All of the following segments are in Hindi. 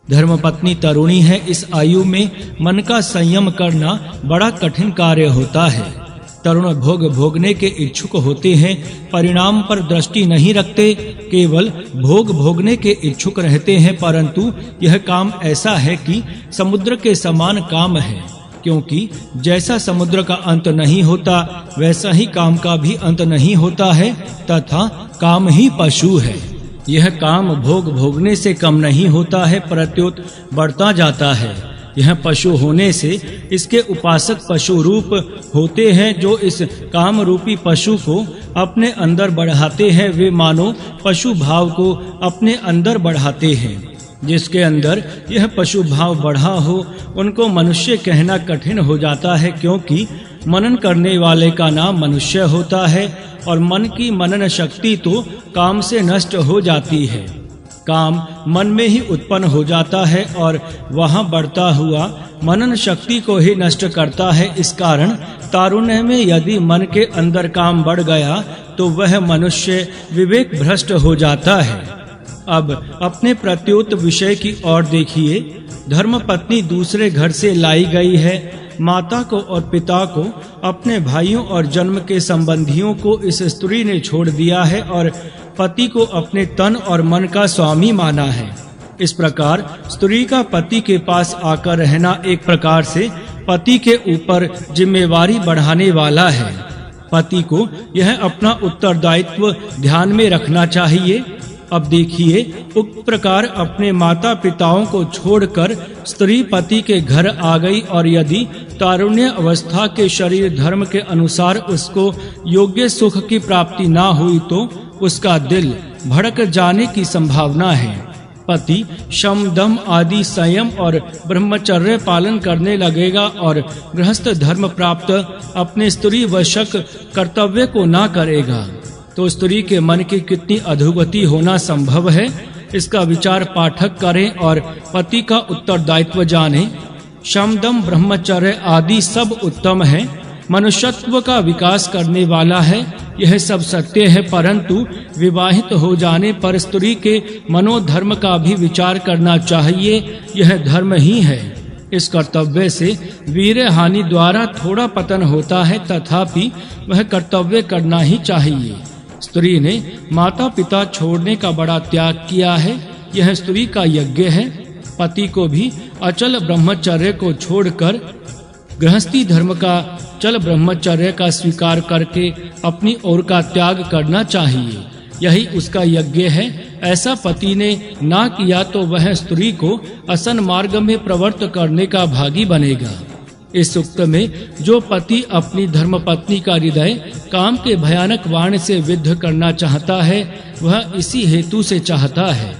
धर्मपत्नी तरुणी है, इस आयु में मन का संयम करना बड़ा कठिन कार्य होता है। तरुण भोग भोगने के इच्छुक होते हैं, परिणाम पर दृष्टि नहीं रखते, केवल भोग भोगने के इच्छुक रहते हैं। परंतु यह काम ऐसा है कि समुद्र के समान काम है, क्योंकि जैसा समुद्र का अंत नहीं होता, वैसा ही काम का भी अंत नहीं होता है, तथा काम ही पशु है। यह काम भोग भोगने से कम नहीं होता है, प्रत्युत बढ़ता जाता है। यह पशु होने से इसके उपासक पशु रूप होते हैं, जो इस काम रूपी पशु को अपने अंदर बढ़ाते हैं। वे मानो पशु भाव को अपने अंदर बढ़ाते हैं। जिसके अंदर यह पशु भाव बढ़ा हो, उनको मनुष्य कहना कठिन हो जाता है, क्योंकि मनन करने वाले का नाम मनुष्य होता है, और मन की मनन शक्ति तो काम से नष्ट हो जाती है। काम मन में ही उत्पन्न हो जाता है और वहां बढ़ता हुआ मनन शक्ति को ही नष्ट करता है। इस कारण तारुण्य में यदि मन के अंदर काम बढ़ गया तो वह मनुष्य विवेक भ्रष्ट हो जाता है। अब अपने प्रत्युत विषय की ओर देखिए। धर्मपत्नी दूसरे घर से लाई गई है। माता को और पिता को, अपने भाइयों और जन्म के संबंधियों को इस स्त्री ने छोड़ दिया है और पति को अपने तन और मन का स्वामी माना है। इस प्रकार स्त्री का पति के पास आकर रहना एक प्रकार से पति के ऊपर जिम्मेवारी बढ़ाने वाला है। पति को यह अपना उत्तरदायित्व ध्यान में रखना चाहिए। अब देखिए, उक्त प्रकार अपने माता पिताओं को छोड़कर स्त्री पति के घर आ गई, और यदि तारुण्य अवस्था के शरीर धर्म के अनुसार उसको योग्य सुख की प्राप्ति ना हुई तो उसका दिल भड़क जाने की संभावना है। पति शम दम आदि संयम और ब्रह्मचर्य पालन करने लगेगा और गृहस्थ धर्म प्राप्त अपने स्त्री वशक कर्तव्य को ना करेगा, तो स्त्री के मन की कितनी अधोगति होना संभव है, इसका विचार पाठक करें और पति का उत्तरदायित्व जाने। शमदम ब्रह्मचर्य आदि सब उत्तम है, मनुष्यत्व का विकास करने वाला है, यह सब सत्य है। परंतु विवाहित हो जाने पर स्त्री के मनोधर्म का भी विचार करना चाहिए, यह धर्म ही है। इस कर्तव्य से वीर हानि द्वारा थोड़ा पतन होता है, तथापि वह कर्तव्य करना ही चाहिए। स्त्री ने माता पिता छोड़ने का बड़ा त्याग किया है, यह स्त्री का यज्ञ है। पति को भी अचल ब्रह्मचर्य को छोड़कर गृहस्थी धर्म का चल ब्रह्मचर्य का स्वीकार करके अपनी ओर का त्याग करना चाहिए, यही उसका यज्ञ है। ऐसा पति ने ना किया तो वह स्त्री को असन मार्ग में प्रवृत्त करने का भागी बनेगा। इस सूक्त में जो पति अपनी धर्मपत्नी का हृदय काम के भयानक बाण से विद्ध करना चाहता है, वह इसी हेतु से चाहता है।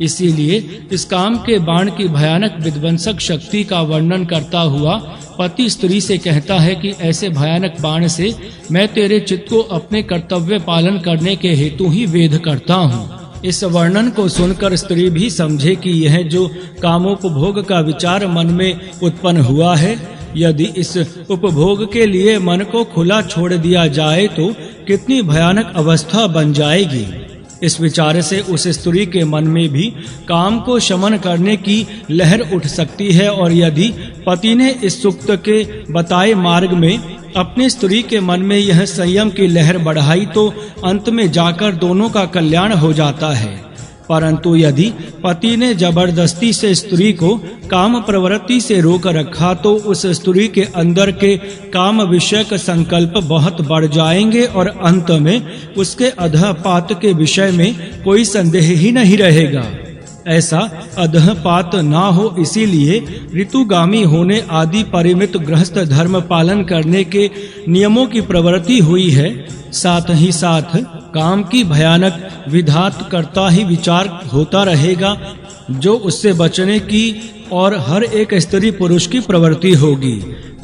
इसीलिए इस काम के बाण की भयानक विध्वंसक शक्ति का वर्णन करता हुआ पति स्त्री से कहता है कि ऐसे भयानक बाण से मैं तेरे चित्त को अपने कर्तव्य पालन करने के हेतु ही वेध करता हूँ। इस वर्णन को सुनकर स्त्री भी समझे कि यह जो कामोपभोग का विचार मन में उत्पन्न हुआ है, यदि इस उपभोग के लिए मन को खुला छोड़ दिया जाए तो कितनी भयानक अवस्था बन जाएगी। इस विचार से उस स्त्री के मन में भी काम को शमन करने की लहर उठ सकती है, और यदि पति ने इस सूक्त के बताए मार्ग में अपने स्त्री के मन में यह संयम की लहर बढ़ाई तो अंत में जाकर दोनों का कल्याण हो जाता है। परंतु यदि पति ने जबरदस्ती से स्त्री को काम प्रवृत्ति से रोक रखा तो उस स्त्री के अंदर के काम विषयक संकल्प बहुत बढ़ जाएंगे और अंत में उसके अधःपात के विषय में कोई संदेह ही नहीं रहेगा। ऐसा अधःपात ना हो, इसीलिए ऋतुगामी होने आदि परिमित गृहस्थ धर्म पालन करने के नियमों की प्रवृत्ति हुई है। साथ ही साथ काम की भयानक विधात करता ही विचार होता रहेगा, जो उससे बचने की और हर एक स्त्री पुरुष की प्रवृत्ति होगी।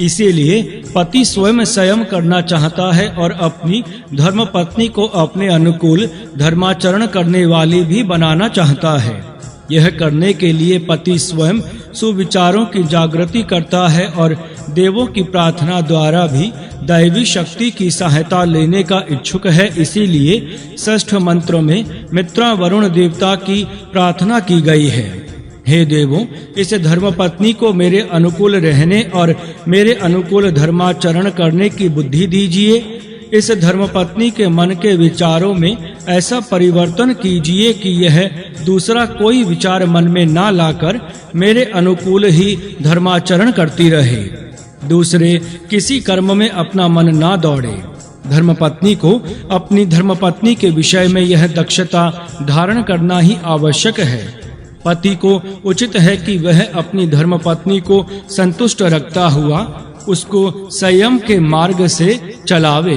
इसीलिए पति स्वयं संयम करना चाहता है और अपनी धर्मपत्नी को अपने अनुकूल धर्माचरण करने वाली भी बनाना चाहता है। यह करने के लिए पति स्वयं सुविचारों की जागृति करता है और देवों की प्रार्थना द्वारा भी दैवी शक्ति की सहायता लेने का इच्छुक है। इसीलिए षष्ठ मंत्र में मित्रा वरुण देवता की प्रार्थना की गई है। हे देवों, इस धर्मपत्नी को मेरे अनुकूल रहने और मेरे अनुकूल धर्माचरण करने की बुद्धि दीजिए। इस धर्मपत्नी के मन के विचारों में ऐसा परिवर्तन कीजिए कि यह दूसरा कोई विचार मन में ना लाकर मेरे अनुकूल ही धर्माचरण करती रहे, दूसरे किसी कर्म में अपना मन ना दौड़े। धर्मपत्नी को अपनी धर्मपत्नी के विषय में यह दक्षता धारण करना ही आवश्यक है। पति को उचित है कि वह अपनी धर्मपत्नी को संतुष्ट रखता हुआ उसको संयम के मार्ग से चलावे।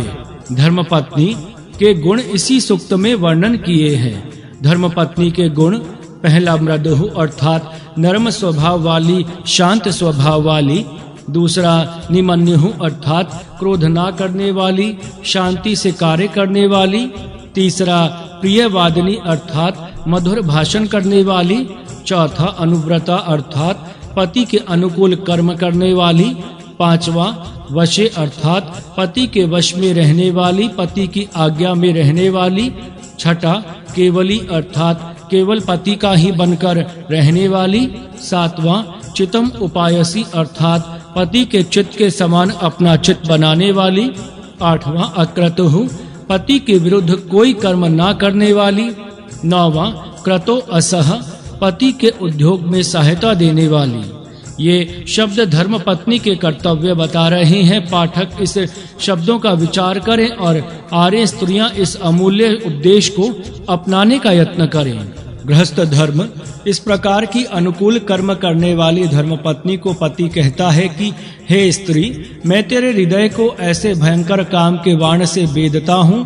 धर्मपत्नी के गुण इसी सूक्त में वर्णन किए हैं। धर्मपत्नी के गुण: पहला मृदु अर्थात नरम स्वभाव वाली, शांत स्वभाव वाली। दूसरा निमन्यु अर्थात क्रोध ना करने वाली, शांति से कार्य करने वाली। तीसरा प्रियवादिनी अर्थात मधुर भाषण करने वाली। चौथा अनुव्रता अर्थात पति के अनुकूल कर्म करने वाली। पांचवा वशे अर्थात पति के वश में रहने वाली, पति की आज्ञा में रहने वाली। छठा केवली अर्थात केवल पति का ही बनकर रहने वाली। सातवां चितम उपायसी अर्थात पति के चित्त के समान अपना चित्त बनाने वाली। आठवां अक्रतुः पति के विरुद्ध कोई कर्म ना करने वाली। नौवां क्रतो असह पति के उद्योग में सहायता देने वाली। ये शब्द धर्मपत्नी के कर्तव्य बता रहे हैं। पाठक इस शब्दों का विचार करें और आर्य स्त्रियां इस अमूल्य उपदेश को अपनाने का यत्न करें। गृहस्थ धर्म: इस प्रकार की अनुकूल कर्म करने वाली धर्मपत्नी को पति कहता है कि हे स्त्री, मैं तेरे हृदय को ऐसे भयंकर काम के बाण से बेधता हूँ।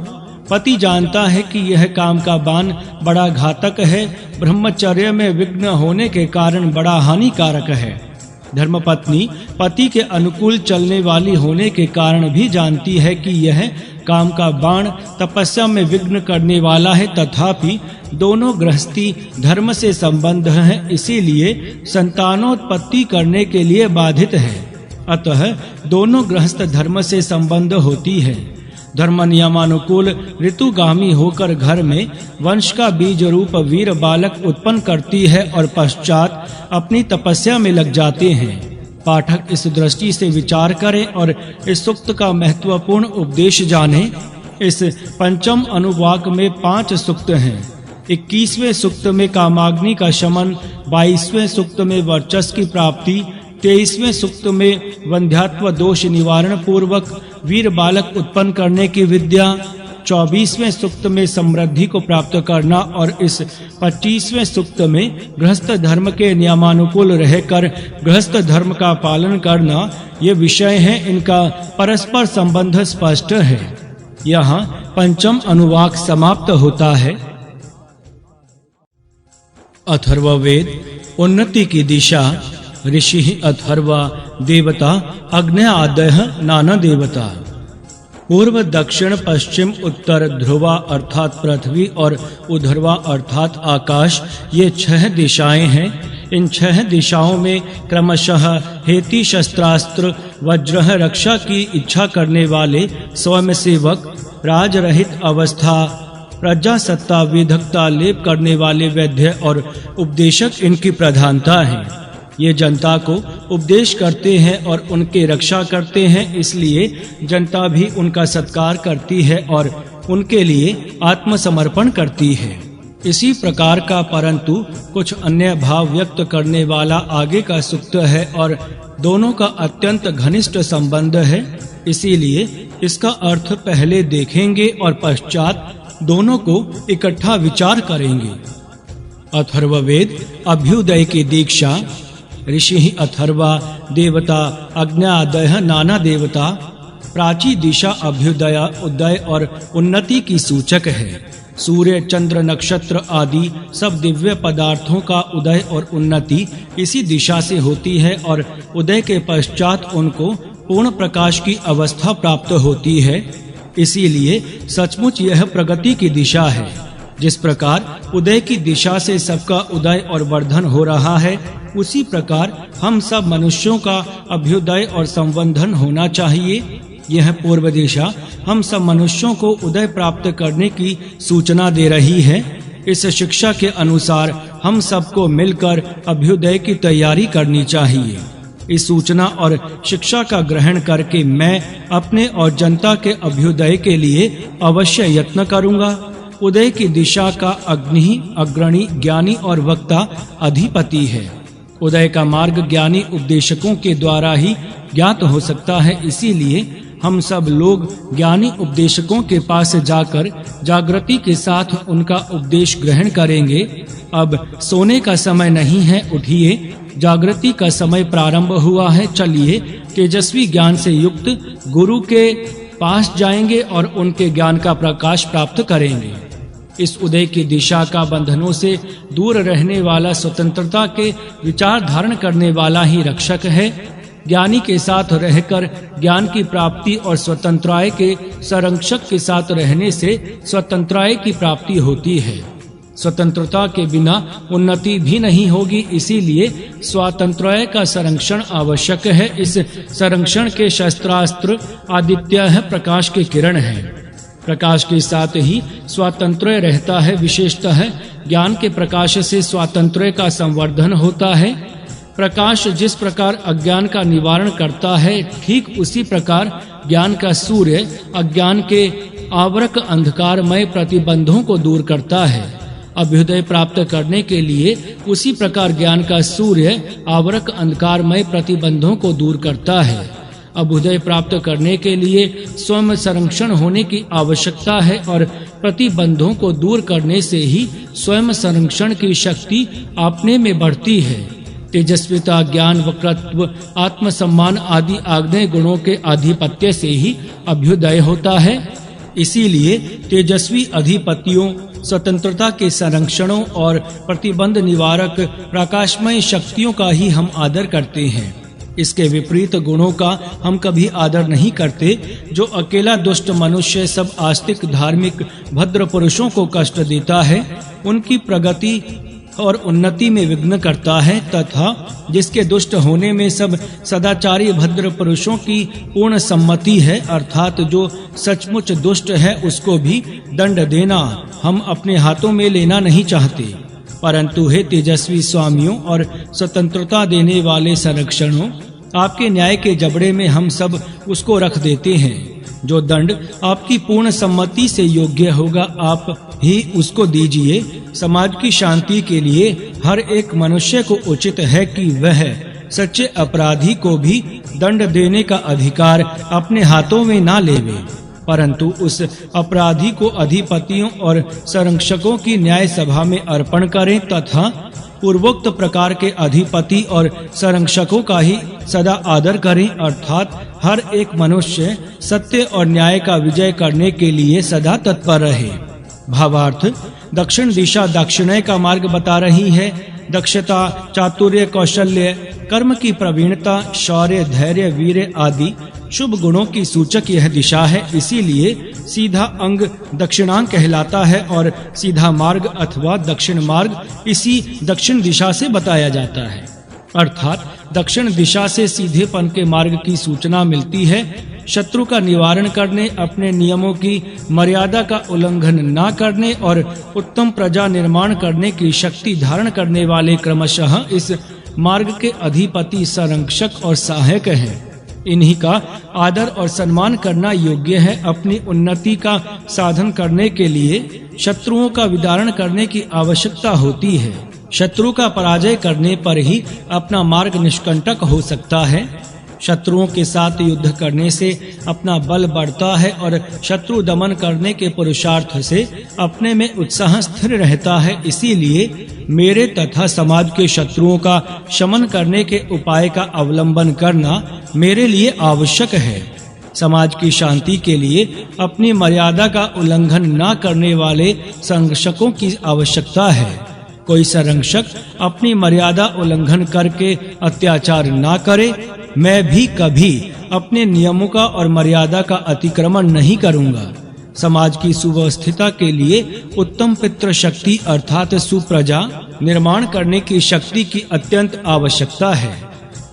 पति जानता है कि यह काम का बाण बड़ा घातक है, ब्रह्मचर्य में विघ्न होने के कारण बड़ा हानिकारक है। धर्मपत्नी पति के अनुकूल चलने वाली होने के कारण भी जानती है कि यह काम का बाण तपस्या में विघ्न करने वाला है, तथापि दोनों गृहस्थी धर्म से संबंध हैं, इसीलिए संतानोत्पत्ति करने के लिए बाधित है। अतः दोनों गृहस्थ धर्म से संबंध होती है। धर्म नियमानुकूल ऋतुगामी होकर घर में वंश का बीज रूप वीर बालक उत्पन्न करती है और पश्चात अपनी तपस्या में लग जाते हैं। पाठक इस दृष्टि से विचार करें और इस सूक्त का महत्वपूर्ण उपदेश जाने। इस पंचम अनुवाक में 5 सूक्त हैं। 21वें सूक्त में कामाग्नि का शमन, 22वें सूक्त में वर्चस्व की प्राप्ति, 23वें सूक्त में वंध्यात्व दोष निवारण पूर्वक वीर बालक उत्पन्न करने की विद्या, 24वें सूक्त में समृद्धि को प्राप्त करना और इस 25वें सूक्त में गृहस्थ धर्म के नियमानुकूल रहकर गृहस्थ धर्म का पालन करना, ये विषय हैं। इनका परस्पर संबंध स्पष्ट है। यहाँ पंचम अनुवाक समाप्त होता है। अथर्ववेद: उन्नति की दिशा। ऋषि अथर्वा देवता, अग्नि आदयः नाना देवता। पूर्व, दक्षिण, पश्चिम, उत्तर, ध्रुवा अर्थात पृथ्वी और उधर्वा अर्थात आकाश, ये 6 दिशाएं हैं। इन 6 दिशाओं में क्रमशः हेति शस्त्रास्त्र वज्र रक्षा की इच्छा करने वाले स्वयंसेवक, राजरहित अवस्था, प्रजासत्ता विधक्ता लेप करने वाले वैद्य और उपदेशक इनकी प्रधानता है। ये जनता को उपदेश करते हैं और उनके रक्षा करते हैं, इसलिए जनता भी उनका सत्कार करती है और उनके लिए आत्मसमर्पण करती है। इसी प्रकार का परंतु कुछ अन्य भाव व्यक्त करने वाला आगे का सूक्त है और दोनों का अत्यंत घनिष्ठ संबंध है, इसीलिए इसका अर्थ पहले देखेंगे और पश्चात दोनों को इकट्ठा विचार करेंगे। अथर्ववेद अभ्युदय की दीक्षा। ऋषि अथर्वा देवता, अग्न्यादयः नाना देवता। प्राची दिशा अभ्युदय, उदय और उन्नति की सूचक है। सूर्य, चंद्र, नक्षत्र आदि सब दिव्य पदार्थों का उदय और उन्नति इसी दिशा से होती है और उदय के पश्चात उनको पूर्ण प्रकाश की अवस्था प्राप्त होती है। इसीलिए सचमुच यह प्रगति की दिशा है। जिस प्रकार उदय की दिशा से सबका उदय और वर्धन हो रहा है, उसी प्रकार हम सब मनुष्यों का अभ्युदय और संवर्धन होना चाहिए। यह पूर्व दिशा हम सब मनुष्यों को उदय प्राप्त करने की सूचना दे रही है। इस शिक्षा के अनुसार हम सबको मिलकर अभ्युदय की तैयारी करनी चाहिए। इस सूचना और शिक्षा का ग्रहण करके मैं अपने और जनता के अभ्युदय के लिए अवश्य यत्न करूंगा। उदय की दिशा का अग्रणी ज्ञानी और वक्ता अधिपति है। उदय का मार्ग ज्ञानी उपदेशकों के द्वारा ही ज्ञात हो सकता है, इसीलिए हम सब लोग ज्ञानी उपदेशकों के पास जाकर जागृति के साथ उनका उपदेश ग्रहण करेंगे। अब सोने का समय नहीं है, उठिए, जागृति का समय प्रारंभ हुआ है। चलिए तेजस्वी ज्ञान से युक्त गुरु के पास जाएंगे और उनके ज्ञान का प्रकाश प्राप्त करेंगे। इस उदय की दिशा का बंधनों से दूर रहने वाला, स्वतंत्रता के विचार धारण करने वाला ही रक्षक है। ज्ञानी के साथ रहकर ज्ञान की प्राप्ति और स्वतंत्राय के संरक्षक के साथ रहने से स्वतंत्राय की प्राप्ति होती है। स्वतंत्रता के बिना उन्नति भी नहीं होगी, इसीलिए स्वातंत्राय का संरक्षण आवश्यक है। इस संरक्षण के शस्त्रास्त्र आदित्य है, प्रकाश के किरण है। प्रकाश के साथ ही स्वातंत्र्य रहता है। विशेषतः ज्ञान के प्रकाश से स्वातंत्र्य का संवर्धन होता है। प्रकाश जिस प्रकार अज्ञान का निवारण करता है, ठीक उसी प्रकार ज्ञान का सूर्य अज्ञान के आवरक अंधकारमय प्रतिबंधों को दूर करता है। अभ्युदय प्राप्त करने के लिए उसी प्रकार ज्ञान का सूर्य आवरक अंधकारमय प्रतिबंधों को दूर करता है। अभ्युदय प्राप्त करने के लिए स्वयं संरक्षण होने की आवश्यकता है और प्रतिबंधों को दूर करने से ही स्वयं संरक्षण की शक्ति अपने में बढ़ती है। तेजस्विता, ज्ञान, वक्रत्व, आत्मसम्मान आदि आग्नेय गुणों के आधिपत्य से ही अभ्युदय होता है। इसीलिए तेजस्वी अधिपतियों, स्वतंत्रता के संरक्षणों और प्रतिबंध निवारक प्रकाशमय शक्तियों का ही हम आदर करते हैं। इसके विपरीत गुणों का हम कभी आदर नहीं करते। जो अकेला दुष्ट मनुष्य सब आस्तिक, धार्मिक, भद्र पुरुषों को कष्ट देता है, उनकी प्रगति और उन्नति में विघ्न करता है, तथा जिसके दुष्ट होने में सब सदाचारी भद्र पुरुषों की पूर्ण सम्मति है, अर्थात जो सचमुच दुष्ट है उसको भी दंड देना हम अपने हाथों में लेना नहीं चाहते। परंतु हे तेजस्वी स्वामियों और स्वतंत्रता देने वाले संरक्षणों, आपके न्याय के जबड़े में हम सब उसको रख देते हैं। जो दंड आपकी पूर्ण सम्मति से योग्य होगा, आप ही उसको दीजिए। समाज की शांति के लिए हर एक मनुष्य को उचित है कि वह सच्चे अपराधी को भी दंड देने का अधिकार अपने हाथों में ना लेवे, परंतु उस अपराधी को अधिपतियों और संरक्षकों की न्याय सभा में अर्पण करें तथा पूर्वोक्त प्रकार के अधिपति और संरक्षकों का ही सदा आदर करें, अर्थात हर एक मनुष्य सत्य और न्याय का विजय करने के लिए सदा तत्पर रहे। भावार्थ, दक्षिण दिशा दाक्षिणाय का मार्ग बता रही है। दक्षता, चातुर्य, कौशल्य, कर्म की प्रवीणता, शौर्य, धैर्य, वीर्य आदि शुभ गुणों की सूचक यह दिशा है। इसीलिए सीधा अंग दक्षिणांग कहलाता है और सीधा मार्ग अथवा दक्षिण मार्ग इसी दक्षिण दिशा से बताया जाता है। अर्थात दक्षिण दिशा से सीधेपन के मार्ग की सूचना मिलती है। शत्रु का निवारण करने, अपने नियमों की मर्यादा का उल्लंघन न करने और उत्तम प्रजा निर्माण करने की शक्ति धारण करने वाले क्रमशः इस मार्ग के अधिपति, संरक्षक और सहायक हैं। इन्हीं का आदर और सम्मान करना योग्य है। अपनी उन्नति का साधन करने के लिए शत्रुओं का विदारण करने की आवश्यकता होती है। शत्रु का पराजय करने पर ही अपना मार्ग निष्कंटक हो सकता है। शत्रुओं के साथ युद्ध करने से अपना बल बढ़ता है और शत्रु दमन करने के पुरुषार्थ से अपने में उत्साह स्थिर रहता है। इसीलिए मेरे तथा समाज के शत्रुओं का शमन करने के उपाय का अवलंबन करना मेरे लिए आवश्यक है। समाज की शांति के लिए अपनी मर्यादा का उल्लंघन न करने वाले संरक्षकों की आवश्यकता है। कोई संरक्षक अपनी मर्यादा उल्लंघन करके अत्याचार न करे। मैं भी कभी अपने नियमों का और मर्यादा का अतिक्रमण नहीं करूंगा। समाज की सुव्यवस्थिता के लिए उत्तम पितृ शक्ति अर्थात सुप्रजा निर्माण करने की शक्ति की अत्यंत आवश्यकता है।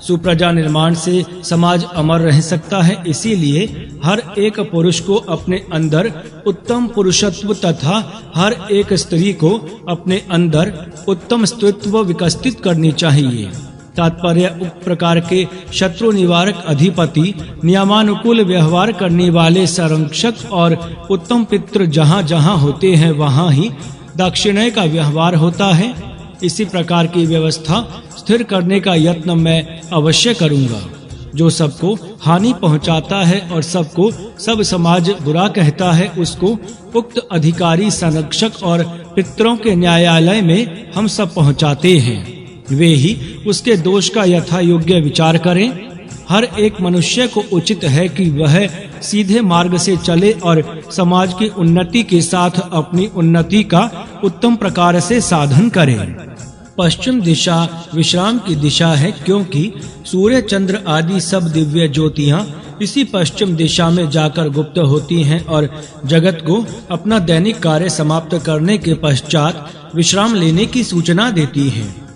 सुप्रजा निर्माण से समाज अमर रह सकता है। इसीलिए हर एक पुरुष को अपने अंदर उत्तम पुरुषत्व तथा हर एक स्त्री को अपने अंदर उत्तम स्त्रीत्व विकसित करनी चाहिए। तात्पर्य उक्त प्रकार के शत्रु निवारक अधिपति, नियमानुकूल व्यवहार करने वाले संरक्षक और उत्तम पितृ जहाँ-जहाँ होते हैं वहाँ ही दाक्षिण्य का व्यवहार होता है। इसी प्रकार की व्यवस्था स्थिर करने का यत्न मैं अवश्य करूंगा। जो सबको हानि पहुंचाता है और सबको सब समाज बुरा कहता है, उसको उक्त अधिकारी, संरक्षक और पितरों के न्यायालय में हम सब पहुंचाते हैं। वे ही उसके दोष का यथा योग्य विचार करें। हर एक मनुष्य को उचित है कि वह सीधे मार्ग से चले और समाज की उन्नति के साथ अपनी उन्नति का उत्तम प्रकार से साधन करे। पश्चिम दिशा विश्राम की दिशा है, क्योंकि सूर्य, चंद्र आदि सब दिव्य ज्योतियां इसी पश्चिम दिशा में जाकर गुप्त होती हैं और जगत को अपना दैनिक कार्य समाप्त करने के पश्चात विश्राम लेने की सूचना देती हैं।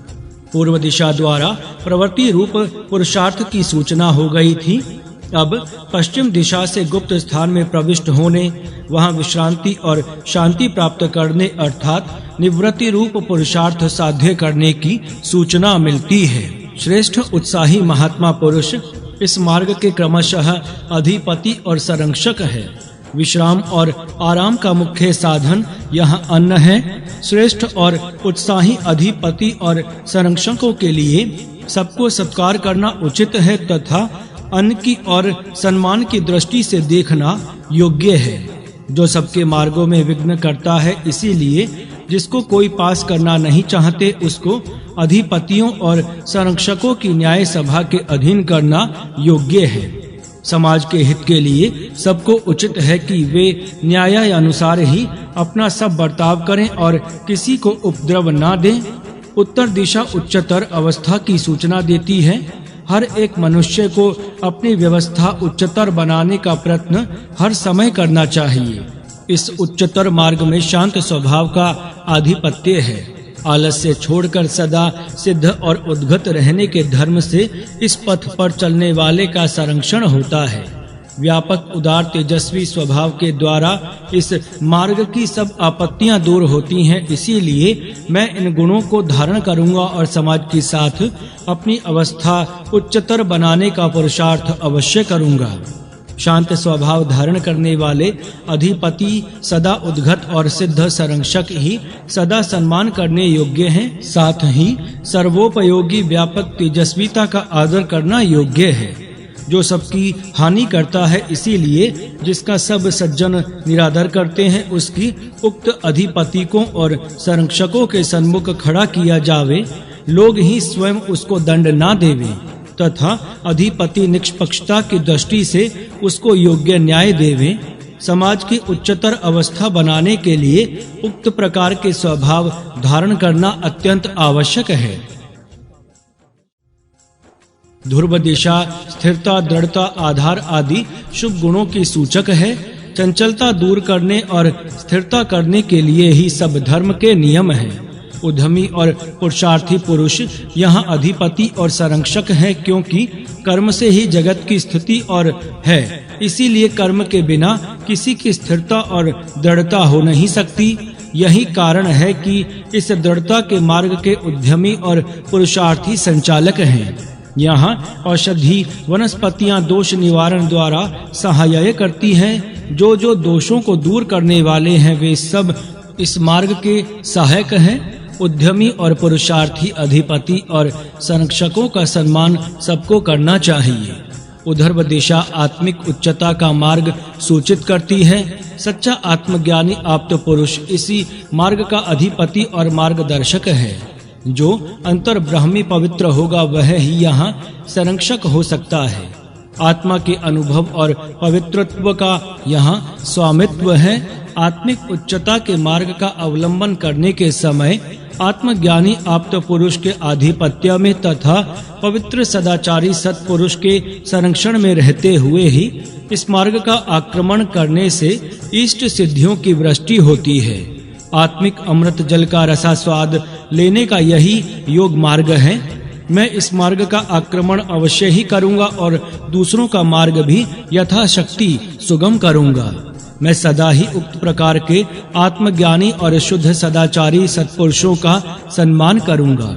पूर्व दिशा द्वारा प्रवृत्ति रूप पुरुषार्थ की सूचना हो गई थी। अब पश्चिम दिशा से गुप्त स्थान में प्रविष्ट होने, वहां विश्रांति और शांति प्राप्त करने अर्थात निवृत्ति रूप पुरुषार्थ साध्य करने की सूचना मिलती है। श्रेष्ठ उत्साही महात्मा पुरुष इस मार्ग के क्रमशः अधिपति और संरक्षक है। विश्राम और आराम का मुख्य साधन यहाँ अन्न है। श्रेष्ठ और उत्साही अधिपति और संरक्षकों के लिए सबको सत्कार करना उचित है तथा अन्न की और सम्मान की दृष्टि से देखना योग्य है। जो सबके मार्गों में विघ्न करता है, इसीलिए जिसको कोई पास करना नहीं चाहते उसको अधिपतियों और संरक्षकों की न्याय सभा के अधीन करना योग्य है। समाज के हित के लिए सबको उचित है कि वे न्याय अनुसार ही अपना सब बर्ताव करें और किसी को उपद्रव न दें। उत्तर दिशा उच्चतर अवस्था की सूचना देती है। हर एक मनुष्य को अपनी व्यवस्था उच्चतर बनाने का प्रयत्न हर समय करना चाहिए। इस उच्चतर मार्ग में शांत स्वभाव का आधिपत्य है। आलस्य छोड़कर सदा सिद्ध और उद्गत रहने के धर्म से इस पथ पर चलने वाले का संरक्षण होता है। व्यापक, उदार, तेजस्वी स्वभाव के द्वारा इस मार्ग की सब आपत्तियां दूर होती हैं। इसीलिए मैं इन गुणों को धारण करूंगा और समाज के साथ अपनी अवस्था उच्चतर बनाने का पुरुषार्थ अवश्य करूंगा। शांत स्वभाव धारण करने वाले अधिपति सदा उद्गत और सिद्ध संरक्षक ही सदा सम्मान करने योग्य हैं। साथ ही सर्वोपयोगी व्यापक तेजस्वीता का आदर करना योग्य है। जो सबकी हानि करता है, इसीलिए जिसका सब सज्जन निरादर करते हैं, उसकी उक्त अधिपति को और संरक्षकों के सन्मुख खड़ा किया जावे। लोग ही स्वयं उसको दंड ना देवे तथा अधिपति निष्पक्षता की दृष्टि से उसको योग्य न्याय देवे। समाज की उच्चतर अवस्था बनाने के लिए उक्त प्रकार के स्वभाव धारण करना अत्यंत आवश्यक है। ध्रुव दिशा स्थिरता, दृढ़ता, आधार आदि शुभ गुणों की सूचक है। चंचलता दूर करने और स्थिरता करने के लिए ही सब धर्म के नियम हैं। उद्यमी और पुरुषार्थी पुरुष यहाँ अधिपति और संरक्षक हैं, क्योंकि कर्म से ही जगत की स्थिति और है। इसीलिए कर्म के बिना किसी की स्थिरता और दृढ़ता हो नहीं सकती। यही कारण है कि इस दृढ़ता के मार्ग के उद्यमी और पुरुषार्थी संचालक हैं। यहाँ औषधि वनस्पतियाँ दोष निवारण द्वारा सहाय करती हैं। जो दोषों को दूर करने वाले हैं, वे सब इस मार्ग के सहायक हैं। उद्यमी और पुरुषार्थी अधिपति और संरक्षकों का सम्मान सबको करना चाहिए। उधर्व दिशा आत्मिक उच्चता का मार्ग सूचित करती है। सच्चा आत्मज्ञानी आप्त पुरुष इसी मार्ग का अधिपति और मार्गदर्शक है। जो अंतर ब्रह्मी पवित्र होगा, वह ही यहाँ संरक्षक हो सकता है। आत्मा के अनुभव और पवित्रत्व का यहाँ स्वामित्व है। आत्मिक उच्चता के मार्ग का अवलंबन करने के समय आत्मज्ञानी आप्त पुरुष के आधिपत्य में तथा पवित्र सदाचारी सत्पुरुष के संरक्षण में रहते हुए ही इस मार्ग का आक्रमण करने से इष्ट सिद्धियों की वृष्टि होती है। आत्मिक अमृत जल का रसा स्वाद लेने का यही योग मार्ग है। मैं इस मार्ग का आक्रमण अवश्य ही करूंगा और दूसरों का मार्ग भी यथाशक्ति सुगम करूंगा। मैं सदा ही उक्त प्रकार के आत्मज्ञानी और शुद्ध सदाचारी सत्पुरुषों का सम्मान करूंगा।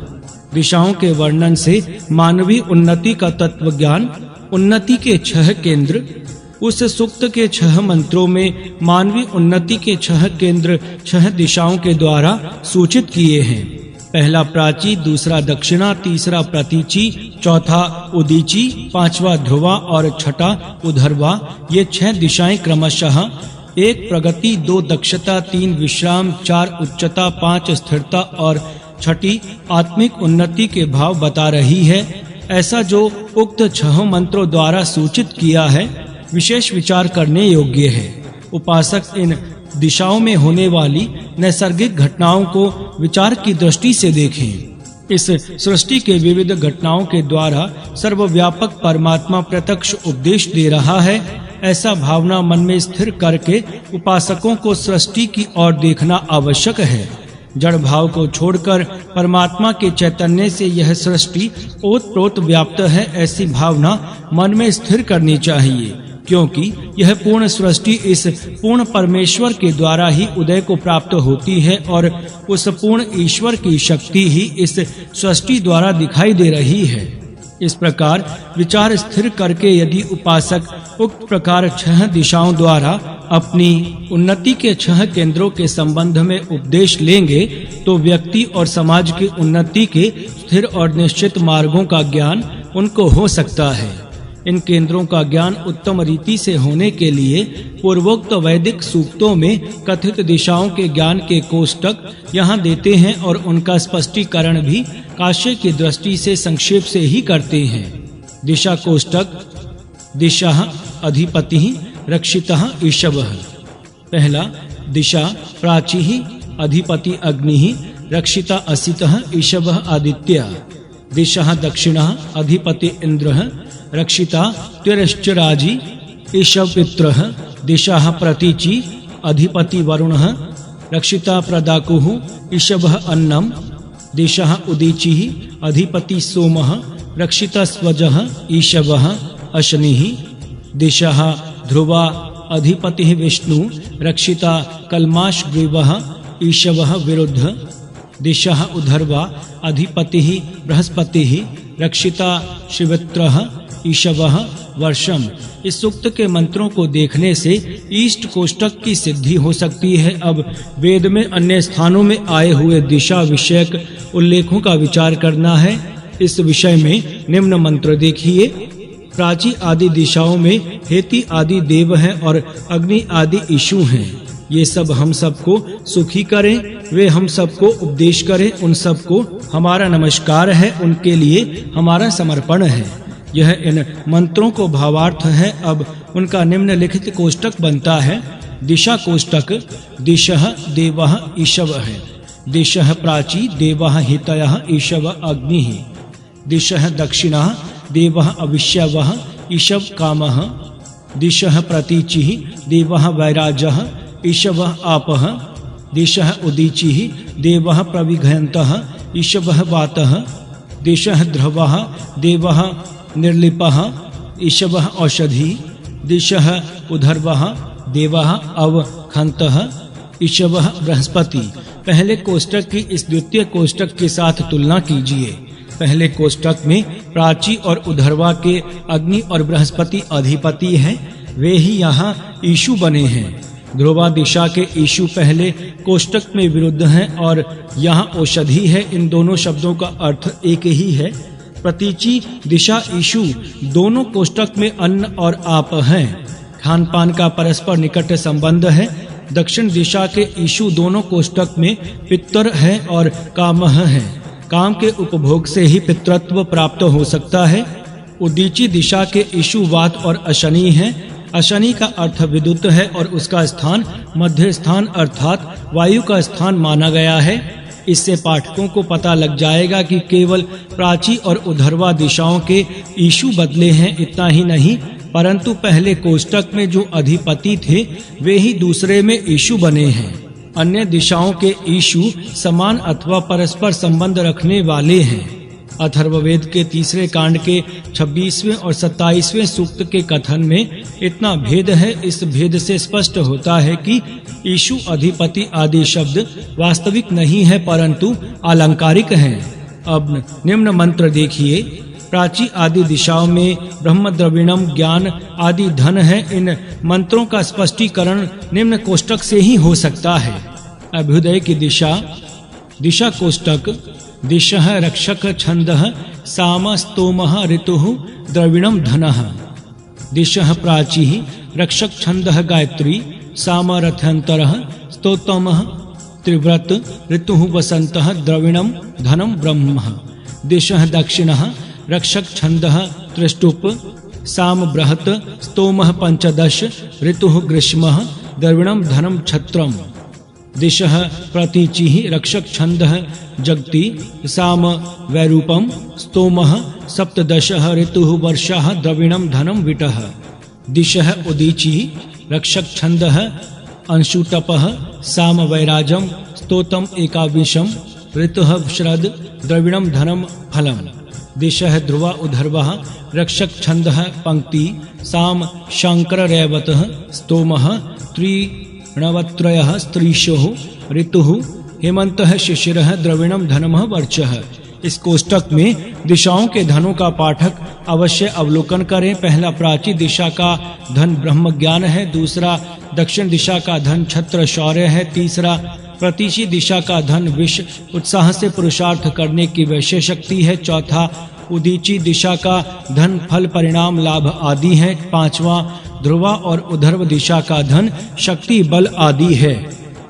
दिशाओं के वर्णन से मानवीय उन्नति का तत्व ज्ञान, उन्नति के 6 केंद्र, उस सूक्त के 6 मंत्रों में मानवीय उन्नति के 6 केंद्र 6 दिशाओं के द्वारा सूचित किए हैं। पहला प्राची, दूसरा दक्षिणा, तीसरा प्रतीची, चौथा उदीची, पांचवा ध्रुवा और छठा उधर्वा। ये 6 दिशाएं क्रमशः 1 प्रगति, 2 दक्षता, 3 विश्राम, 4 उच्चता, 5 स्थिरता और 6ठी आत्मिक उन्नति के भाव बता रही है। ऐसा जो उक्त 6 मंत्रों द्वारा सूचित किया है विशेष विचार करने योग्य है। उपासक इन दिशाओं में होने वाली नैसर्गिक घटनाओं को विचार की दृष्टि से देखें। इस सृष्टि के विविध घटनाओं के द्वारा सर्वव्यापक परमात्मा प्रत्यक्ष उपदेश दे रहा है। ऐसा भावना मन में स्थिर करके उपासकों को सृष्टि की ओर देखना आवश्यक है। जड़ भाव को छोड़कर परमात्मा के चैतन्य से यह सृष्टि ओतप्रोत व्याप्त है, ऐसी भावना मन में स्थिर करनी चाहिए, क्योंकि यह पूर्ण सृष्टि इस पूर्ण परमेश्वर के द्वारा ही उदय को प्राप्त होती है और उस पूर्ण ईश्वर की शक्ति ही इस सृष्टि द्वारा दिखाई दे रही है। इस प्रकार विचार स्थिर करके यदि उपासक उक्त प्रकार 6 दिशाओं द्वारा अपनी उन्नति के 6 केंद्रों के संबंध में उपदेश लेंगे तो व्यक्ति और समाज की उन्नति के स्थिर और निश्चित मार्गों का ज्ञान उनको हो सकता है। इन केंद्रों का ज्ञान उत्तम रीति से होने के लिए पूर्वोक्त वैदिक सूक्तों में कथित दिशाओं के ज्ञान के कोष्टक यहाँ देते हैं और उनका स्पष्टीकरण भी काश्य की दृष्टि से संक्षेप से ही करते हैं। दिशा कोष्टक। दिशा अधिपति रक्षितः ईशवः। पहला, दिशा प्राची अधिपति अग्नि रक्षिता असितः ईशवः आदित्य। दिशा दक्षिणः अधिपति इंद्रः रक्षिता तिरश्चराजी ईशवपित्रः। दिशा प्रतीची अधिपति वरुणः रक्षिता प्रदाकुः ईशवः अन्नम। दिशा उदीची अधिपति सोमः रक्षिता स्वजः ईशवः अशनिः। दिशा ध्रुवा अधिपति विष्णु रक्षिता कल्माशग्रीवः ईशवः विरुद्ध। दिशा उधर्वा अधिपति बृहस्पतिः रक्षिता शिवित्रः ईशवः वर्षम। इस सूक्त के मंत्रों को देखने से ईष्ट कोष्टक की सिद्धि हो सकती है। अब वेद में अन्य स्थानों में आए हुए दिशा विषयक उल्लेखों का विचार करना है। इस विषय में निम्न मंत्र देखिए। प्राची आदि दिशाओं में हेति आदि देव हैं और अग्नि आदि ईशु हैं। ये सब हम सबको सुखी करें, वे हम सबको उपदेश करें, उन सबको हमारा नमस्कार है, उनके लिए हमारा समर्पण है। यह इन मंत्रों को भावार्थ है। अब उनका निम्नलिखित कोष्टक बनता है। दिशा कोष्टक। दिशः देवः ईशवः। दिशः प्राची देवः हितयः ईशवः अग्निः। दिशः दक्षिणः देवः अविष्यवः ईशव कामः। दिशः प्रतीचिः देवः वैराजः ईशवः आपः। दिशः उदीचिः देवः प्रविघयन्तः ईशवः वातः। दिशः ध्रुवः देवः निर्लिपः ईशवः औषधि। दिशः उधर्वः देवः अवखन्तः ईशवः बृहस्पति। पहले कोष्टक की इस द्वितीय कोष्टक के साथ तुलना कीजिए। पहले कोष्टक में प्राची और उधर्वा के अग्नि और बृहस्पति अधिपति हैं, वे ही यहाँ ईशु बने हैं। ध्रुवा दिशा के ईशु पहले कोष्टक में विरुद्ध हैं और यहाँ औषधि है। इन दोनों शब्दों का अर्थ एक ही है। प्रतीची दिशा ईशु दोनों कोष्टक में अन्न और आप हैं। खान पान का परस्पर निकट संबंध है। दक्षिण दिशा के ईशु दोनों कोष्टक में पितर है और कामः है। काम के उपभोग से ही पितृत्व प्राप्त हो सकता है। उदीची दिशा के ईशु वात और अशनि है। अशनि का अर्थ विद्युत है और उसका स्थान मध्य स्थान अर्थात वायु का स्थान माना गया है। इससे पाठकों को पता लग जाएगा कि केवल प्राची और उधर्वा दिशाओं के ईशु बदले हैं। इतना ही नहीं, परंतु पहले कोष्टक में जो अधिपति थे वे ही दूसरे में ईशु बने हैं। अन्य दिशाओं के ईशु समान अथवा परस्पर संबंध रखने वाले हैं। अथर्ववेद के तीसरे कांड के 26वें और 27वें सूक्त के कथन में इतना भेद है। इस भेद से स्पष्ट होता है कि ईशु अधिपति आदि शब्द वास्तविक नहीं है परंतु अलंकारिक हैं। अब निम्न मंत्र देखिए। प्राची आदि दिशाओं में ब्रह्म द्रविणम ज्ञान आदि धन है। इन मंत्रों का स्पष्टीकरण निम्न कोष्टक से ही हो सकता है। अभ्युदय की दिशा कोष्टक दिशः रक्षक छंदः साम स्तोमः ऋतुः द्रविणम धनः। दिशः प्राचीः रक्षक छंदः गायत्री साम रथ्यंतरः स्तोतमः त्रिव्रत ऋतुः वसन्तः द्रविणम धनम ब्रह्मः। दिशः दक्षिणः रक्षक छंदः त्रिष्टुप साम बृहत स्तोमः पंचदश ऋतुः ग्रीष्मः द्रविणम धनम छत्रम। दिशः प्रतीचिः रक्षक छंदः जगति साम वैरूपम स्तोमः सप्तदशः ऋतुः वर्षः द्रविणम धनम विटः। दिशः उदीची रक्षक छंदः अंशुटपः साम वैराजम स्तोतम एकाविशम ऋतुः शरद द्रविणम धनम फलम। दिशः ध्रुवा उधर्वः रक्षक छंदः पंक्ति साम शंकर रैवतः स्तोमः त्रिणवत्रयः स्त्रीशोः ऋतुः हेमन्तः शिशिरः द्रविणम धनमः वर्चः। इस कोष्टक में दिशाओं के धनों का पाठक अवश्य अवलोकन करें। पहला प्राची दिशा का धन ब्रह्म ज्ञान है, दूसरा दक्षिण दिशा का धन छत्र शौर्य है, तीसरा प्रतीची दिशा का धन विष उत्साह से पुरुषार्थ करने की वैश्य शक्ति है, चौथा उदीची दिशा का धन फल परिणाम लाभ आदि है, पांचवा ध्रुवा और उधर्व दिशा का धन शक्ति बल आदि है।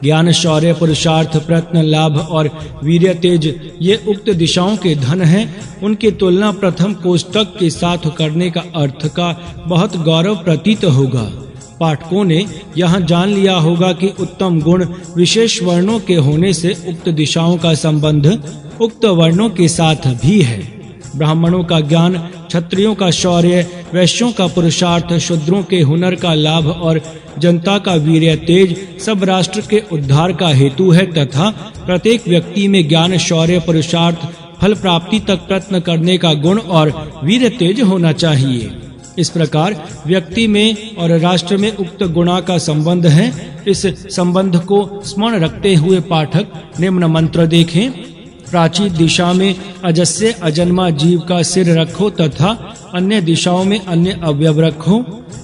ज्ञान शौर्य पुरुषार्थ प्रयत्न लाभ और वीर्य तेज ये उक्त दिशाओं के धन हैं। उनकी तुलना प्रथम कोष्टक के साथ करने का अर्थ का बहुत गौरव प्रतीत होगा। पाठकों ने यहाँ जान लिया होगा कि उत्तम गुण विशेष वर्णों के होने से उक्त दिशाओं का संबंध उक्त वर्णों के साथ भी है। ब्राह्मणों का ज्ञान, क्षत्रियों का शौर्य, वैश्यों का पुरुषार्थ, शूद्रों के हुनर का लाभ और जनता का वीर्य तेज सब राष्ट्र के उद्धार का हेतु है तथा प्रत्येक व्यक्ति में ज्ञान शौर्य पुरुषार्थ फल प्राप्ति तक प्रयत्न करने का गुण और वीर्य तेज होना चाहिए। इस प्रकार व्यक्ति में और राष्ट्र में उक्त गुणा का संबंध है। इस संबंध को स्मरण रखते हुए पाठक निम्न मंत्र देखें। प्राची दिशा में अजस्य अजन्मा जीव का सिर रखो तथा अन्य दिशाओं में अन्य अवयव रखो।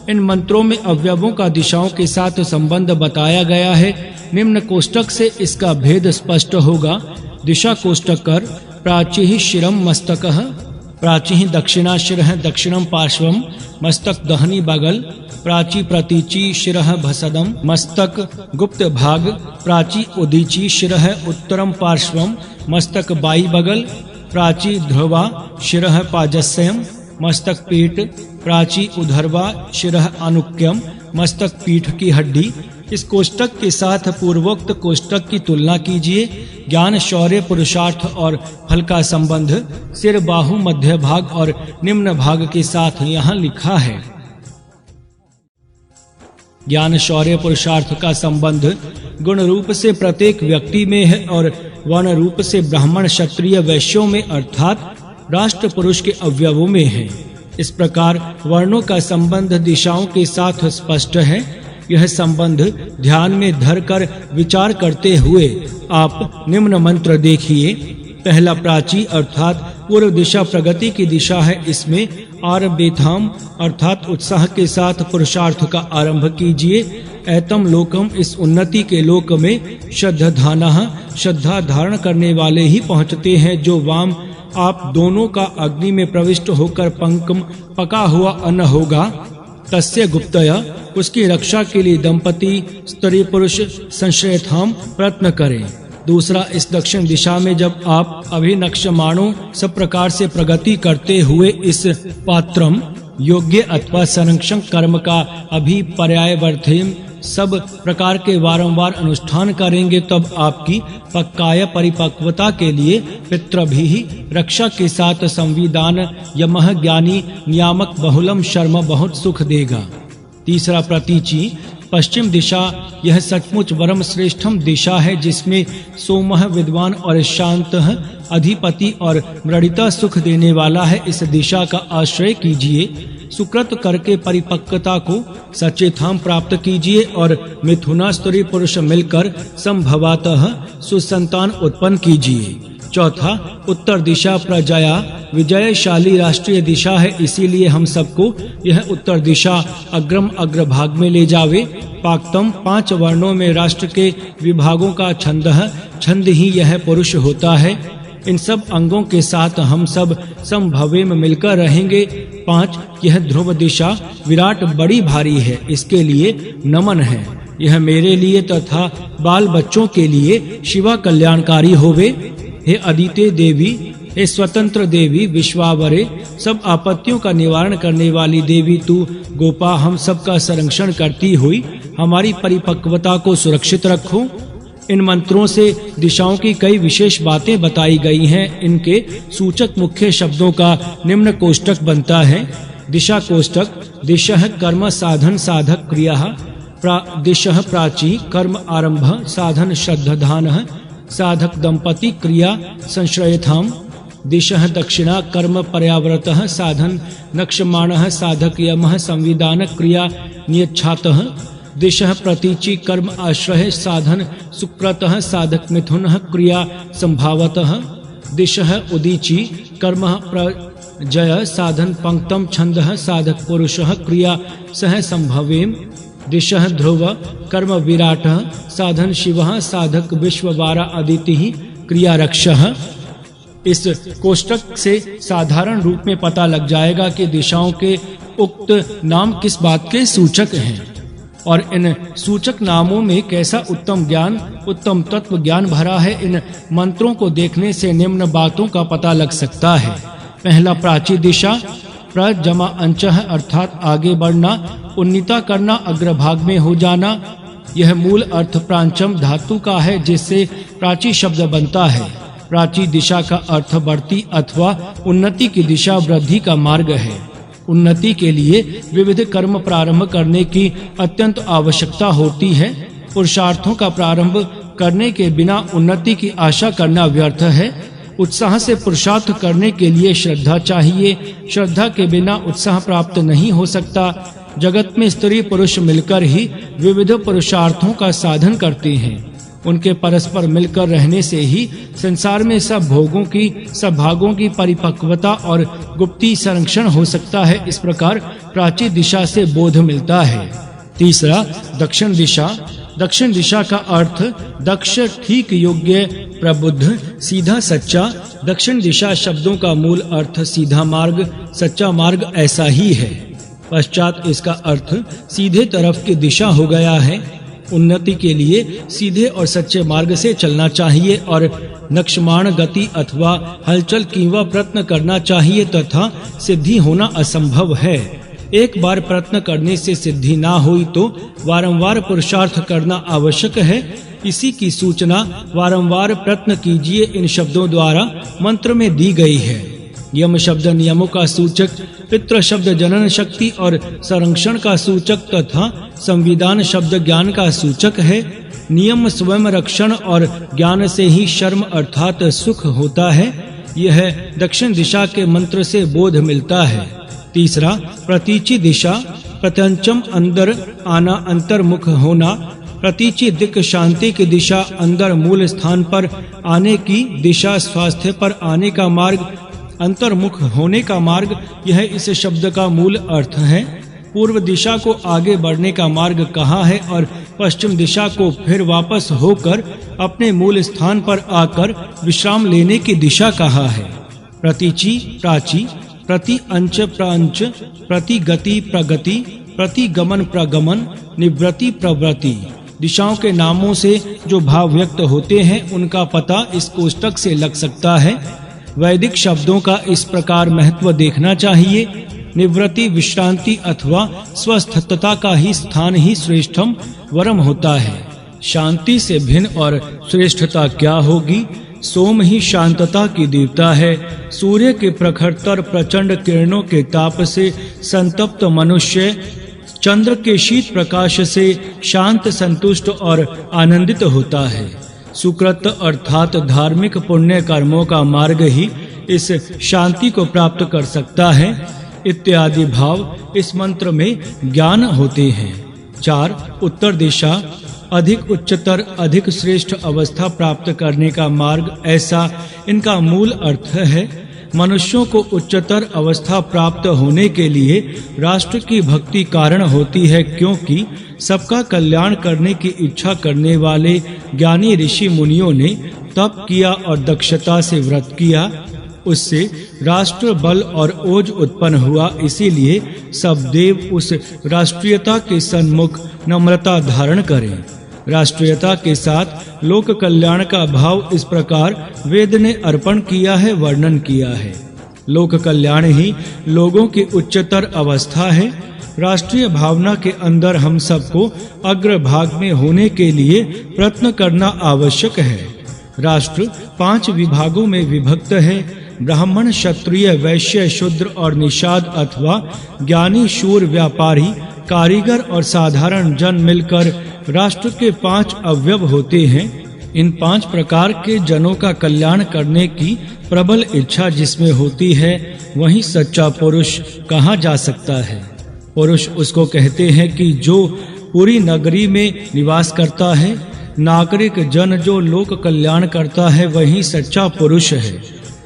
इन मंत्रों में अवयवों का दिशाओं के साथ संबंध बताया गया है। निम्न कोष्टक से इसका भेद स्पष्ट होगा। दिशा कोष्टकर प्राची शिरम मस्तकः प्राची दक्षिणा शिरः दक्षिणम पार्श्वम मस्तक दहनी बगल प्राची प्रतीची शिरः भसदम मस्तक गुप्त भाग प्राची उदीची शिरः उत्तरम पार्श्वम मस्तक बाई बगल प्राची ध्रुवा शिरः पाजस्यम मस्तक पीठ प्राची उधर्वा शिरः अनुक्यम मस्तक पीठ की हड्डी। इस कोष्टक के साथ पूर्वोक्त कोष्टक की तुलना कीजिए। ज्ञान शौर्य पुरुषार्थ और फल का संबंध सिर बाहु मध्य भाग और निम्न भाग के साथ यहाँ लिखा है। ज्ञान शौर्य पुरुषार्थ का संबंध गुण रूप से प्रत्येक व्यक्ति में है और वर्ण रूप से ब्राह्मण क्षत्रिय वैश्यों में अर्थात राष्ट्र पुरुष के अवयवों में है। इस प्रकार वर्णों का संबंध दिशाओं के साथ स्पष्ट है। यह संबंध ध्यान में धरकर विचार करते हुए आप निम्न मंत्र देखिए। पहला प्राची अर्थात पूर्व दिशा प्रगति की दिशा है। इसमें आरभेथाम अर्थात उत्साह के साथ पुरुषार्थ का आरंभ कीजिए। एतम लोकम इस उन्नति के लोक में श्रद्धाधानः श्रद्धा धारण करने वाले ही पहुँचते हैं। जो वाम आप दोनों का अग्नि में प्रविष्ट होकर पंकम पका हुआ अन्न होगा तस्य गुप्तया उसकी रक्षा के लिए दंपति स्त्री पुरुष संश्रयथाम प्रयत्न करें। दूसरा, इस दक्षिण दिशा में जब आप अभिनक्षमाणों सब प्रकार से प्रगति करते हुए इस पात्रम योग्य अथवा संरक्षण कर्म का अभिपर्यायवर्थेम सब प्रकार के वारंवार अनुष्ठान करेंगे तब आपकी पक्काय परिपक्वता के लिए पितृभिः रक्षा के साथ संविधान यमः ज्ञानी नियामक बहुलम शर्म बहुत सुख देगा। तीसरा, प्रतीची पश्चिम दिशा यह सचमुच परम श्रेष्ठम दिशा है, जिसमें सोमः विद्वान और शांत अधिपति और मृडिता सुख देने वाला है। इस दिशा का आश्रय कीजिए, सुकृत करके परिपक्वता को सचेताम प्राप्त कीजिए और मिथुना स्त्री पुरुष मिलकर संभवतः सुसंतान उत्पन्न कीजिए। चौथा, उत्तर दिशा प्रजया विजयशाली राष्ट्रीय दिशा है, इसीलिए हम सबको यह उत्तर दिशा अग्रभाग में ले जावे। पाक्तम 5 वर्णों में राष्ट्र के विभागों का छंद ही यह पुरुष होता है। इन सब अंगों के साथ हम सब समभवे में मिलकर रहेंगे। 5, यह ध्रुव दिशा विराट बड़ी भारी है, इसके लिए नमन है। यह मेरे लिए तथा बाल बच्चों के लिए शिवा कल्याणकारी होवे। हे अदिति देवी, हे स्वतंत्र देवी, विश्वावरे, सब आपत्तियों का निवारण करने वाली देवी तू गोपा हम सब का संरक्षण करती हुई हमारी परिपक्वता को सुरक्षित रखो। इन मंत्रों से दिशाओं की कई विशेष बातें बताई गई हैं। इनके सूचक मुख्य शब्दों का निम्न कोष्टक बनता है। दिशा कोष्टक: दिशः कर्म साधन साधक क्रिया, दिशः प्राची कर्म आरंभ साधन श्रद्धान साधक दंपति क्रिया संश्रयथाम। दिशः दक्षिणा कर्म पर्यावृतः साधन नक्षमाणः साधक यमः संविधान क्रिया नियच्छातः। दिशः प्रतीचि कर्म आश्रय साधन सुक्रतः साधक मिथुनः क्रिया संभावतः। दिशः उदीची कर्म प्रजय साधन पंक्तम छंदः साधक पुरुषः क्रिया सह संभवेम। दिशः ध्रुव कर्म विराटः साधन शिवः साधक विश्ववारा अदिति क्रिया रक्षः। इस कोष्टक से साधारण रूप में पता लग जाएगा कि दिशाओं के उक्त नाम किस बात के सूचक हैं और इन सूचक नामों में कैसा उत्तम ज्ञान, उत्तम तत्व ज्ञान भरा है। इन मंत्रों को देखने से निम्न बातों का पता लग सकता है। पहला, प्राची दिशा प्रजमा अंचः अर्थात आगे बढ़ना, उन्नीता करना, अग्रभाग में हो जाना। यह मूल अर्थ प्रांचम धातु का है, जिससे प्राची शब्द बनता है। प्राची दिशा का अर्थ बढ़ती अथवा उन्नति की दिशा, वृद्धि का मार्ग है। उन्नति के लिए विविध कर्म प्रारंभ करने की अत्यंत आवश्यकता होती है। पुरुषार्थों का प्रारंभ करने के बिना उन्नति की आशा करना व्यर्थ है। उत्साह से पुरुषार्थ करने के लिए श्रद्धा चाहिए। श्रद्धा के बिना उत्साह प्राप्त नहीं हो सकता। जगत में स्त्री पुरुष मिलकर ही विविध पुरुषार्थों का साधन करते हैं। उनके परस्पर मिलकर रहने से ही संसार में सब भोगों की, सब भागों की परिपक्वता और गुप्ती संरक्षण हो सकता है। इस प्रकार प्राची दिशा से बोध मिलता है। तीसरा, दक्षिण दिशा। दक्षिण दिशा का अर्थ दक्ष, ठीक, योग्य, प्रबुद्ध, सीधा, सच्चा। दक्षिण दिशा शब्दों का मूल अर्थ सीधा मार्ग, सच्चा मार्ग ऐसा ही है। पश्चात इसका अर्थ सीधे तरफ की दिशा हो गया है। उन्नति के लिए सीधे और सच्चे मार्ग से चलना चाहिए और नक्षमाण गति अथवा हलचल कीवा प्रयत्न करना चाहिए तथा सिद्धि होना असंभव है। एक बार प्रयत्न करने से सिद्धि ना हुई तो वारंवार पुरुषार्थ करना आवश्यक है। इसी की सूचना वारंवार प्रयत्न कीजिए इन शब्दों द्वारा मंत्र में दी गई है। यम शब्द नियमों का सूचक, पितृ शब्द जनन शक्ति और संरक्षण का सूचक तथा संविधान शब्द ज्ञान का सूचक है। नियम स्वयं रक्षण और ज्ञान से ही शर्म अर्थात सुख होता है। यह दक्षिण दिशा के मंत्र से बोध मिलता है। तीसरा, प्रतीची दिशा। प्रत्यंचम अंदर आना, अंतर्मुख होना। प्रतीची दिक् शांति की दिशा, अंदर मूल स्थान पर आने की दिशा, स्वास्थ्य पर आने का मार्ग, अंतर्मुख होने का मार्ग, यह इस शब्द का मूल अर्थ है। पूर्व दिशा को आगे बढ़ने का मार्ग कहा है और पश्चिम दिशा को फिर वापस होकर अपने मूल स्थान पर आकर विश्राम लेने की दिशा कहा है। प्रतीची, प्राची, प्रति अंच प्रांच, प्रति गति प्रगति, प्रति गमन प्रगमन, निवृत्ति प्रवृत्ति। दिशाओं के नामों से जो भाव व्यक्त होते हैं उनका पता इस कोष्टक से लग सकता है। वैदिक शब्दों का इस प्रकार महत्व देखना चाहिए। निवृत्ति, विश्रांति अथवा स्वस्थता का ही स्थान ही श्रेष्ठम वरम होता है। शांति से भिन्न और श्रेष्ठता क्या होगी? सोम ही शांतता की देवता है। सूर्य के प्रखरतर प्रचंड किरणों के ताप से संतप्त मनुष्य चंद्र के शीत प्रकाश से शांत, संतुष्ट और आनंदित होता है। सुकृत अर्थात धार्मिक पुण्य कर्मों का मार्ग ही इस शांति को प्राप्त कर सकता है। इत्यादि भाव इस मंत्र में ज्ञान होते हैं। 4. उत्तर दिशा अधिक उच्चतर, अधिक श्रेष्ठ अवस्था प्राप्त करने का मार्ग, ऐसा इनका मूल अर्थ है। मनुष्यों को उच्चतर अवस्था प्राप्त होने के लिए राष्ट्र की भक्ति कारण होती है, क्योंकि सबका कल्याण करने की इच्छा करने वाले ज्ञानी ऋषि मुनियों ने तप किया और दक्षता से व्रत किया। उससे राष्ट्र बल और ओज उत्पन्न हुआ। इसीलिए सब देव उस राष्ट्रीयता के सन्मुख नम्रता धारण करें। राष्ट्रीयता के साथ लोक कल्याण का भाव इस प्रकार वेद ने अर्पण किया है, वर्णन किया है। लोक कल्याण ही लोगों की उच्चतर अवस्था है। राष्ट्रीय भावना के अंदर हम सबको अग्रभाग में होने के लिए प्रयत्न करना आवश्यक है। राष्ट्र 5 विभागों में विभक्त है। ब्राह्मण, क्षत्रिय, वैश्य, शूद्र और निषाद अथवा ज्ञानी, शूर, व्यापारी, कारीगर और साधारण जन मिलकर राष्ट्र के 5 अवयव होते हैं। इन 5 प्रकार के जनों का कल्याण करने की प्रबल इच्छा जिसमें होती है, वही सच्चा पुरुष कहा जा सकता है। पुरुष उसको कहते हैं कि जो पूरी नगरी में निवास करता है। नागरिक जन जो लोक कल्याण करता है, वही सच्चा पुरुष है।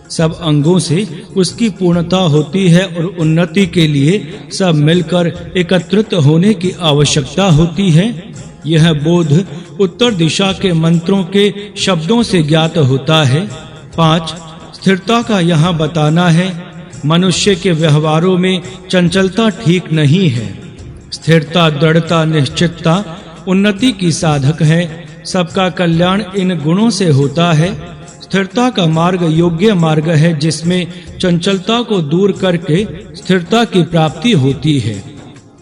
सब अंगों से उसकी पूर्णता होती है और उन्नति के लिए सब मिलकर एकत्रित होने की आवश्यकता होती है। यह बोध उत्तर दिशा के मंत्रों के शब्दों से ज्ञात होता है। 5. स्थिरता का यहाँ बताना है। मनुष्य के व्यवहारों में चंचलता ठीक नहीं है। स्थिरता, दृढ़ता, निश्चितता उन्नति की साधक है। सबका कल्याण इन गुणों से होता है। स्थिरता का मार्ग योग्य मार्ग है, जिसमें चंचलता को दूर करके स्थिरता की प्राप्ति होती है।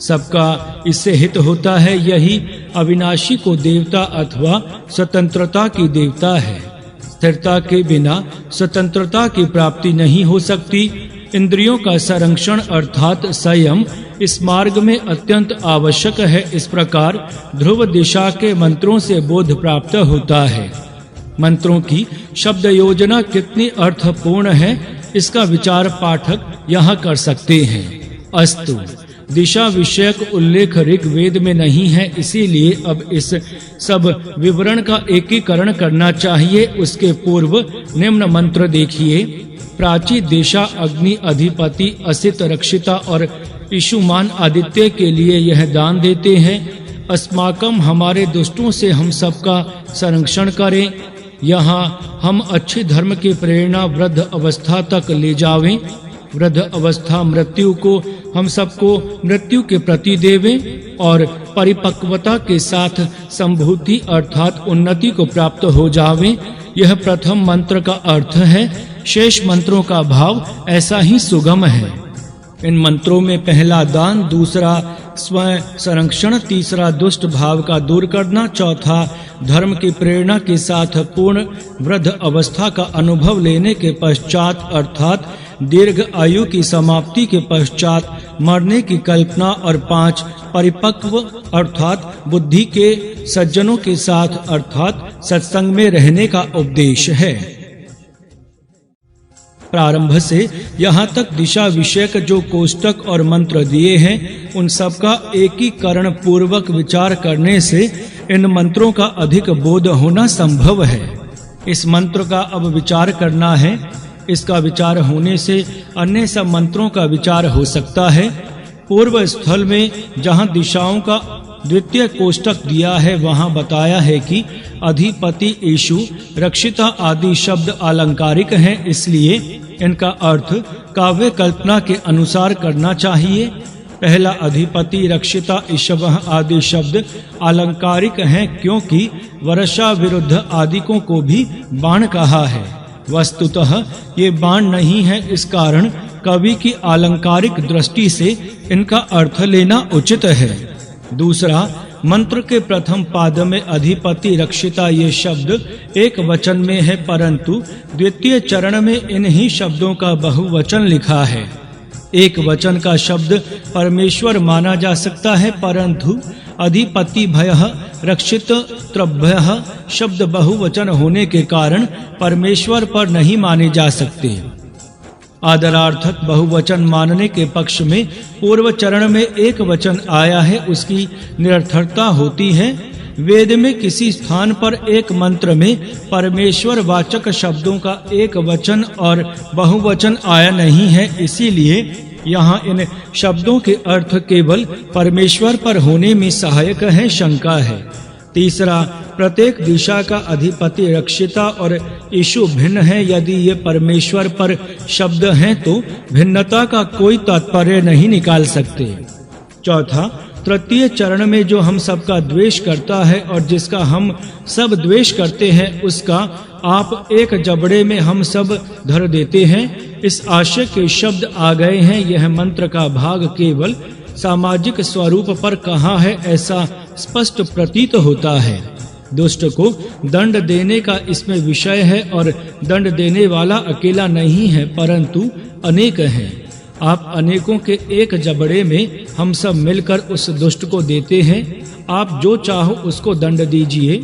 सबका इससे हित होता है। यही अविनाशी को देवता अथवा स्वतंत्रता की देवता है। स्थिरता के बिना स्वतंत्रता की प्राप्ति नहीं हो सकती। इंद्रियों का संरक्षण अर्थात संयम इस मार्ग में अत्यंत आवश्यक है। इस प्रकार ध्रुव दिशा के मंत्रों से बोध प्राप्त होता है। मंत्रों की शब्द योजना कितनी अर्थपूर्ण है, इसका विचार पाठक यहाँ कर सकते हैं। अस्तु, दिशा विषयक उल्लेख ऋग्वेद में नहीं है, इसीलिए अब इस सब विवरण का एकीकरण करना चाहिए। उसके पूर्व निम्न मंत्र देखिए। प्राची दिशा अग्नि अधिपति असित रक्षिता और ईशुमान आदित्य के लिए यह दान देते हैं। अस्माकम हमारे दुष्टों से हम सबका संरक्षण करें। यहाँ हम अच्छे धर्म की प्रेरणा वृद्ध अवस्था तक ले जावें। वृद्ध अवस्था मृत्यु को हम सबको मृत्यु के प्रति देवें और परिपक्वता के साथ संभूति अर्थात उन्नति को प्राप्त हो जावें। यह प्रथम मंत्र का अर्थ है। शेष मंत्रों का भाव ऐसा ही सुगम है। इन मंत्रों में पहला दान, दूसरा स्वयं संरक्षण, तीसरा दुष्ट भाव का दूर करना, चौथा धर्म की प्रेरणा के साथ पूर्ण वृद्ध अवस्था का अनुभव लेने के पश्चात अर्थात दीर्घ आयु की समाप्ति के पश्चात मरने की कल्पना, और 5 परिपक्व अर्थात बुद्धि के सज्जनों के साथ अर्थात सत्संग में रहने का उपदेश है। प्रारंभ से यहाँ तक दिशा विषयक जो कोष्टक और मंत्र दिए हैं, उन सब का एकीकरण पूर्वक विचार करने से इन मंत्रों का अधिक बोध होना संभव है। इस मंत्र का अब विचार करना है। इसका विचार होने से अन्य सब मंत्रों का विचार हो सकता है। पूर्व स्थल में जहाँ दिशाओं का द्वितीय कोष्टक दिया है, वहाँ बताया है कि अधिपति, ईशु, रक्षिता आदि शब्द अलंकारिक हैं, इसलिए इनका अर्थ काव्य कल्पना के अनुसार करना चाहिए। पहला अधिपति, रक्षिता, ईशवः आदि शब्द अलंकारिक हैं, क्योंकि वर्षा विरुद्ध आदिकों को भी बाण कहा है। वस्तुतः ये बाण नहीं है, इस कारण कवि की अलंकारिक दृष्टि से इनका अर्थ लेना उचित है। दूसरा, मंत्र के प्रथम पाद में अधिपति, रक्षिता ये शब्द एक वचन में है, परंतु द्वितीय चरण में इन्हीं शब्दों का बहुवचन लिखा है। एक वचन का शब्द परमेश्वर माना जा सकता है, परंतु अधिपति भयः रक्षित त्रभ्यः शब्द बहुवचन होने के कारण परमेश्वर पर नहीं माने जा सकते। आदरार्थक बहुवचन मानने के पक्ष में पूर्व चरण में एक वचन आया है, उसकी निरर्थकता होती है। वेद में किसी स्थान पर एक मंत्र में परमेश्वर वाचक शब्दों का एक वचन और बहुवचन आया नहीं है, इसीलिए यहाँ इन शब्दों के अर्थ केवल परमेश्वर पर होने में सहायक है, शंका है। तीसरा, प्रत्येक दिशा का अधिपति रक्षिता और यीशु भिन्न है। यदि ये परमेश्वर पर शब्द हैं तो भिन्नता का कोई तात्पर्य नहीं निकाल सकते। चौथा, तृतीय चरण में जो हम सबका द्वेष करता है और जिसका हम सब द्वेष करते हैं, उसका आप एक जबड़े में हम सब धर देते हैं। इस आशय के शब्द आ गए हैं। यह मंत्र का भाग केवल सामाजिक स्वरूप पर कहा है, ऐसा स्पष्ट प्रतीत होता है। दुष्ट को दंड देने का इसमें विषय है और दंड देने वाला अकेला नहीं है, परंतु अनेक हैं। आप अनेकों के एक जबड़े में हम सब मिलकर उस दुष्ट को देते हैं। आप जो चाहो उसको दंड दीजिए।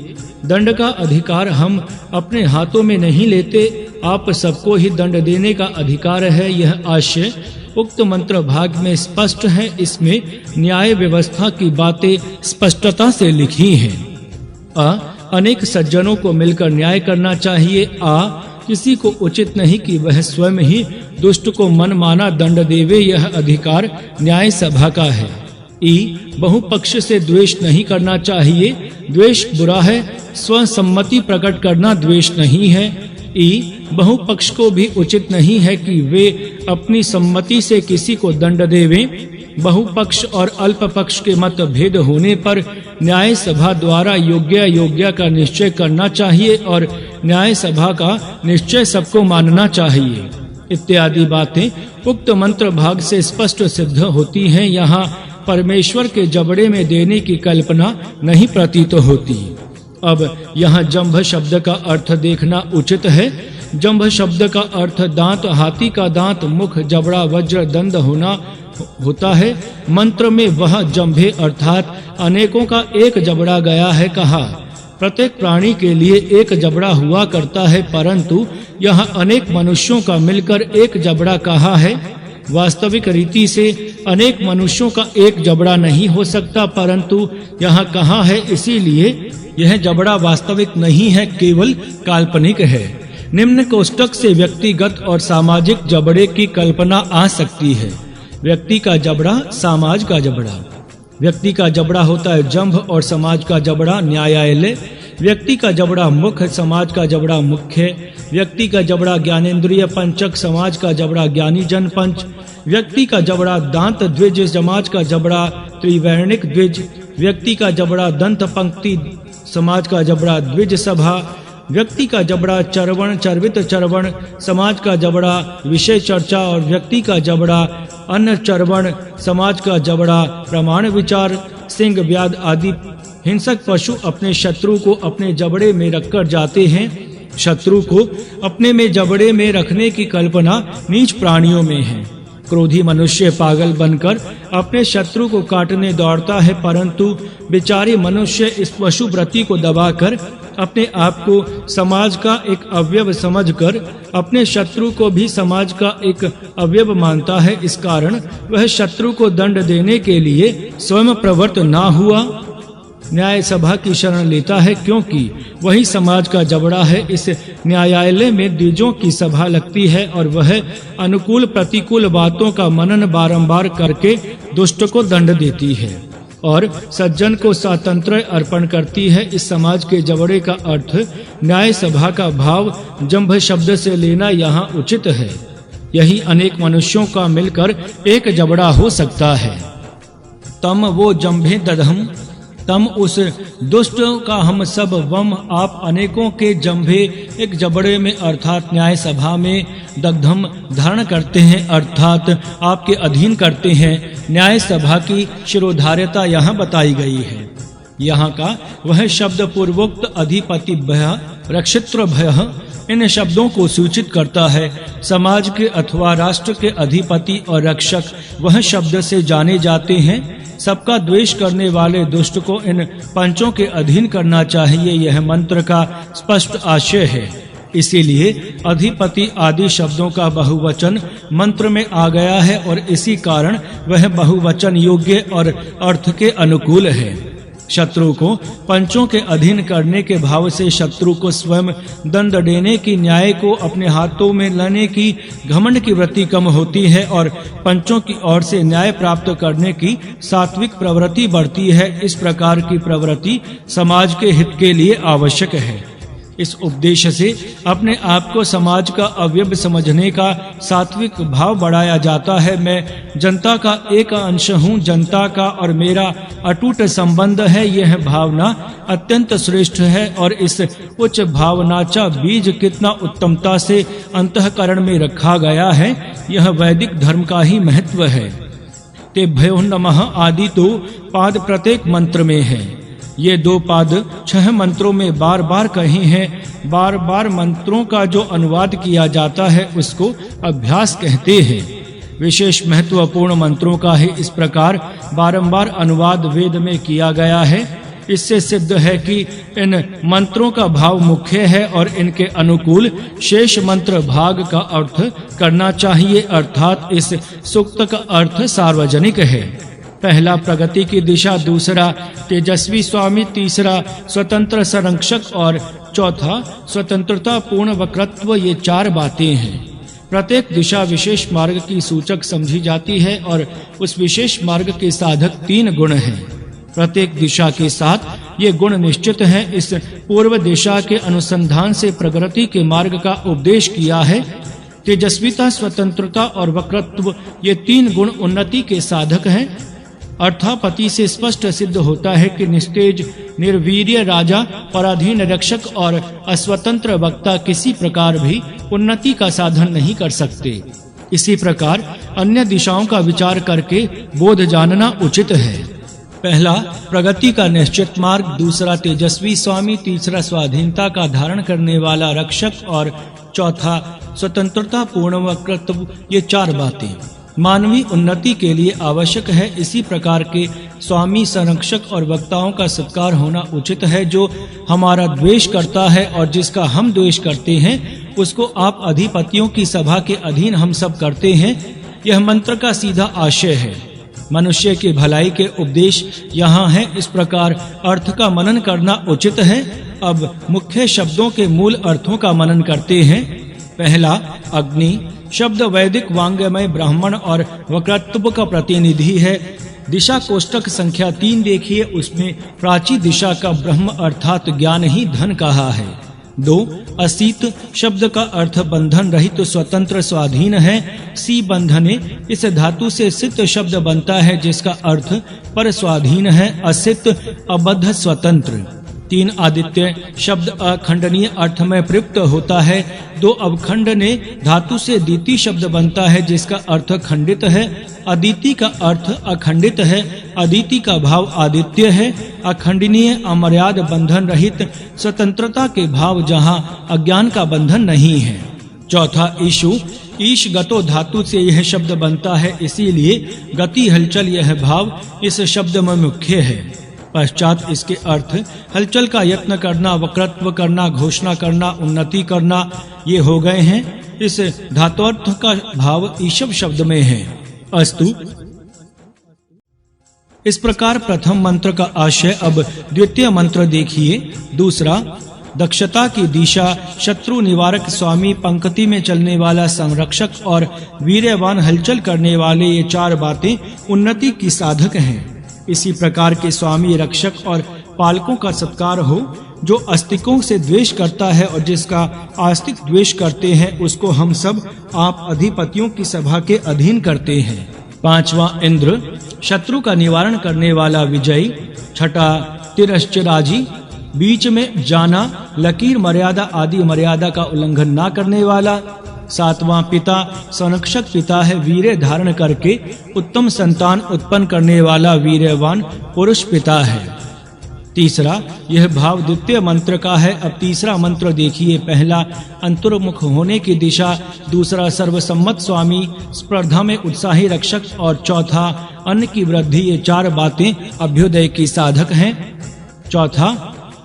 दंड का अधिकार हम अपने हाथों में नहीं लेते, आप सबको ही दंड देने का अधिकार है। यह आशय उक्त मंत्र भाग में स्पष्ट है। इसमें न्याय व्यवस्था की बातें स्पष्टता से लिखी हैं। अनेक सज्जनों को मिलकर न्याय करना चाहिए। किसी को उचित नहीं कि वह स्वयं ही दुष्ट को मनमाना दंड देवे, यह अधिकार न्याय सभा का है। बहुपक्ष से द्वेष नहीं करना चाहिए, द्वेष बुरा है। स्वसम्मति प्रकट करना द्वेष नहीं है। बहुपक्ष को भी उचित नहीं है कि वे अपनी सम्मति से किसी को दंड देवें। बहुपक्ष और अल्प पक्ष के मत भेद होने पर न्याय सभा द्वारा योग्य का निश्चय करना चाहिए और न्याय सभा का निश्चय सबको मानना चाहिए। इत्यादि बातें उक्त मंत्र भाग से स्पष्ट सिद्ध होती हैं। यहाँ परमेश्वर के जबड़े में देने की कल्पना नहीं प्रतीत होती। अब यहाँ जंभ शब्द का अर्थ देखना उचित है। जंभ शब्द का अर्थ दांत, हाथी का दांत, मुख, जबड़ा, वज्र, दंड होना होता है। मंत्र में वह जंभे अर्थात अनेकों का एक जबड़ा गया है कहा। प्रत्येक प्राणी के लिए एक जबड़ा हुआ करता है, परंतु यहाँ अनेक मनुष्यों का मिलकर एक जबड़ा कहा है। वास्तविक रीति से अनेक मनुष्यों का एक जबड़ा नहीं हो सकता, परंतु यहाँ कहा है, इसीलिए यह जबड़ा वास्तविक नहीं है, केवल काल्पनिक है। निम्न कोष्टक से व्यक्तिगत और सामाजिक जबड़े की कल्पना आ सकती है। व्यक्ति का जबड़ा, समाज का जबड़ा। व्यक्ति का जबड़ा होता है जंभ और समाज का जबड़ा न्यायालय। व्यक्ति का जबड़ा मुख, समाज का जबड़ा मुख्य। व्यक्ति का जबड़ा ज्ञानेंद्रिय पंचक, समाज का जबड़ा ज्ञानी जन पंच। व्यक्ति का जबड़ा दांत द्विज, समाज का जबड़ा त्रिवर्णिक द्विज। व्यक्ति का जबड़ा दंत पंक्ति, समाज का जबड़ा द्विज सभा। व्यक्ति का जबड़ा चरवण, चर्वित चरवण, समाज का जबड़ा विषय चर्चा। और व्यक्ति का जबड़ा अन्न चरवण, समाज का जबड़ा प्रमाण विचार। सिंह, व्याध आदि हिंसक पशु अपने शत्रु को अपने जबड़े में रखकर जाते हैं। शत्रु को अपने में जबड़े में रखने की कल्पना नीच प्राणियों में है। क्रोधी मनुष्य पागल बनकर अपने शत्रु को काटने दौड़ता है, परंतु बेचारी मनुष्य इस पशु वृत्ति को दबाकर अपने आप को समाज का एक अवयव समझकर अपने शत्रु को भी समाज का एक अवयव मानता है। इस कारण वह शत्रु को दंड देने के लिए स्वयं प्रवृत्त ना हुआ न्याय सभा की शरण लेता है, क्योंकि वही समाज का जबड़ा है। इस न्यायालय में द्विजों की सभा लगती है और वह अनुकूल प्रतिकूल बातों का मनन बारंबार करके दुष्ट को दंड देती है और सज्जन को स्वातंत्र्य अर्पण करती है। इस समाज के जबड़े का अर्थ न्याय सभा का भाव जंभ शब्द से लेना यहाँ उचित है। यही अनेक मनुष्यों का मिलकर एक जबड़ा हो सकता है। तम वो जंभे दधम, तम उस दुष्ट का हम सब, वम आप अनेकों के जंभे एक जबड़े में अर्थात न्याय सभा में दग्धम धारण करते हैं, अर्थात आपके अधीन करते हैं। न्याय सभा की शिरोधार्यता यहाँ बताई गई है। यहाँ का वह शब्द पूर्वोक्त अधिपति भय, रक्षित्र भय, इन शब्दों को सूचित करता है। समाज के अथवा राष्ट्र के अधिपति और रक्षक वह शब्द से जाने जाते हैं। सबका द्वेष करने वाले दुष्ट को इन पंचों के अधीन करना चाहिए, यह मंत्र का स्पष्ट आशय है। इसीलिए अधिपति आदि शब्दों का बहुवचन मंत्र में आ गया है और इसी कारण वह बहुवचन योग्य और अर्थ के अनुकूल है। शत्रु को पंचों के अधीन करने के भाव से शत्रु को स्वयं दंड देने की, न्याय को अपने हाथों में लेने की घमंड की वृत्ति कम होती है और पंचों की ओर से न्याय प्राप्त करने की सात्विक प्रवृत्ति बढ़ती है। इस प्रकार की प्रवृत्ति समाज के हित के लिए आवश्यक है। इस उपदेश से अपने आप को समाज का अवयव समझने का सात्विक भाव बढ़ाया जाता है। मैं जनता का एक अंश हूँ, जनता का और मेरा अटूट संबंध है, यह भावना अत्यंत श्रेष्ठ है और इस उच्च भावनाचा बीज कितना उत्तमता से अंतःकरण में रखा गया है, यह वैदिक धर्म का ही महत्व है। तेभ्यो नमः आदि तो पाद प्रत्येक मंत्र में है। ये 2 पाद 6 मंत्रों में बार-बार कहे हैं। बार-बार मंत्रों का जो अनुवाद किया जाता है उसको अभ्यास कहते हैं। विशेष महत्वपूर्ण मंत्रों का ही इस प्रकार बारंबार अनुवाद वेद में किया गया है। इससे सिद्ध है कि इन मंत्रों का भाव मुख्य है और इनके अनुकूल शेष मंत्र भाग का अर्थ करना चाहिए, अर्थात इस सूक्त का अर्थ सार्वजनिक है। पहला प्रगति की दिशा, दूसरा तेजस्वी स्वामी, तीसरा स्वतंत्र संरक्षक और चौथा स्वतंत्रता पूर्ण वक्रत्व, ये 4 बातें हैं। प्रत्येक दिशा विशेष मार्ग की सूचक समझी जाती है और उस विशेष मार्ग के साधक 3 गुण हैं। प्रत्येक दिशा के साथ ये गुण निश्चित हैं। इस पूर्व दिशा के अनुसंधान से प्रगति के मार्ग का उपदेश किया है। तेजस्विता, स्वतंत्रता और वक्रत्व, ये 3 गुण उन्नति के साधक हैं। अर्थापति से स्पष्ट सिद्ध होता है कि निस्तेज निर्वीर्य राजा, पराधीन रक्षक और अस्वतंत्र वक्ता किसी प्रकार भी उन्नति का साधन नहीं कर सकते। इसी प्रकार अन्य दिशाओं का विचार करके बोध जानना उचित है। पहला प्रगति का निश्चित मार्ग, दूसरा तेजस्वी स्वामी, तीसरा स्वाधीनता का धारण करने वाला रक्षक और चौथा स्वतंत्रता पूर्ण वक्रत्व, ये 4 बातें मानवीय उन्नति के लिए आवश्यक है। इसी प्रकार के स्वामी, संरक्षक और वक्ताओं का सत्कार होना उचित है। जो हमारा द्वेष करता है और जिसका हम द्वेष करते हैं उसको आप अधिपतियों की सभा के अधीन हम सब करते हैं, यह मंत्र का सीधा आशय है। मनुष्य की भलाई के उपदेश यहाँ है। इस प्रकार अर्थ का मनन करना उचित है। अब मुख्य शब्दों के मूल अर्थों का मनन करते हैं। पहला अग्नि शब्द वैदिक वांग्मय ब्राह्मण और वक्रत्व का प्रतिनिधि है। दिशा कोष्टक संख्या 3 देखिए, उसमें प्राची दिशा का ब्रह्म अर्थात ज्ञान ही धन कहा है। 2 असीत शब्द का अर्थ बंधन रहित स्वतंत्र स्वाधीन है। सी बंधने, इस धातु से सित शब्द बनता है जिसका अर्थ पर स्वाधीन है। असित अबद्ध स्वतंत्र। 3 आदित्य शब्द अखंडनीय अर्थ में प्रयुक्त होता है। 2 अवखंडने धातु से दीति शब्द बनता है जिसका अर्थ खंडित है। अदिति का अर्थ अखंडित है। अदिति का भाव आदित्य है। अखंडनीय अमर्याद बंधन रहित स्वतंत्रता के भाव जहाँ अज्ञान का बंधन नहीं है। चौथा ईशु, ईश गतो धातु से यह शब्द बनता है, इसीलिए गति हलचल यह भाव इस शब्द में मुख्य है। पश्चात इसके अर्थ हलचल का यत्न करना, वक्रत्व करना, घोषणा करना, उन्नति करना, ये हो गए हैं। इस धातुअर्थ का भाव ईशव शब्द में है। अस्तु। इस प्रकार प्रथम मंत्र का आशय। अब द्वितीय मंत्र देखिए। दूसरा दक्षता की दिशा, शत्रु निवारक स्वामी, पंक्ति में चलने वाला संरक्षक और वीर्यवान हलचल करने वाले, ये 4 बातें उन्नति की साधक हैं। इसी प्रकार के स्वामी, रक्षक और पालकों का सत्कार हो। जो आस्तिकों से द्वेष करता है और जिसका आस्तिक द्वेष करते हैं उसको हम सब आप अधिपतियों की सभा के अधीन करते हैं। 5वां इंद्र, शत्रु का निवारण करने वाला विजयी। 6ठा तिरश्चराजी, बीच में जाना, लकीर मर्यादा आदि मर्यादा का उल्लंघन ना करने वाला। 7वां पिता, संरक्षक पिता है, वीर्य धारण करके उत्तम संतान उत्पन्न करने वाला वीर्यवान पुरुष पिता है। तीसरा, यह भाव द्वितीय मंत्र का है। अब तीसरा मंत्र देखिए। पहला, अंतर्मुख होने की दिशा। दूसरा, सर्वसम्मत स्वामी, स्पर्धा में उत्साही रक्षक। और चौथा, अन्न की वृद्धि। ये चार बातें अभ्युदय की साधक हैं। चौथा,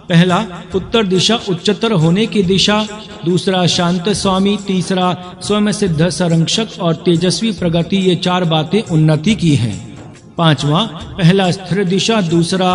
पहला, उत्तर दिशा उच्चतर होने की दिशा। दूसरा, शांत स्वामी। तीसरा, स्वयं सिद्ध संरक्षक। और तेजस्वी प्रगति। ये चार बातें उन्नति की हैं। पांचवा, पहला स्थिर दिशा। दूसरा,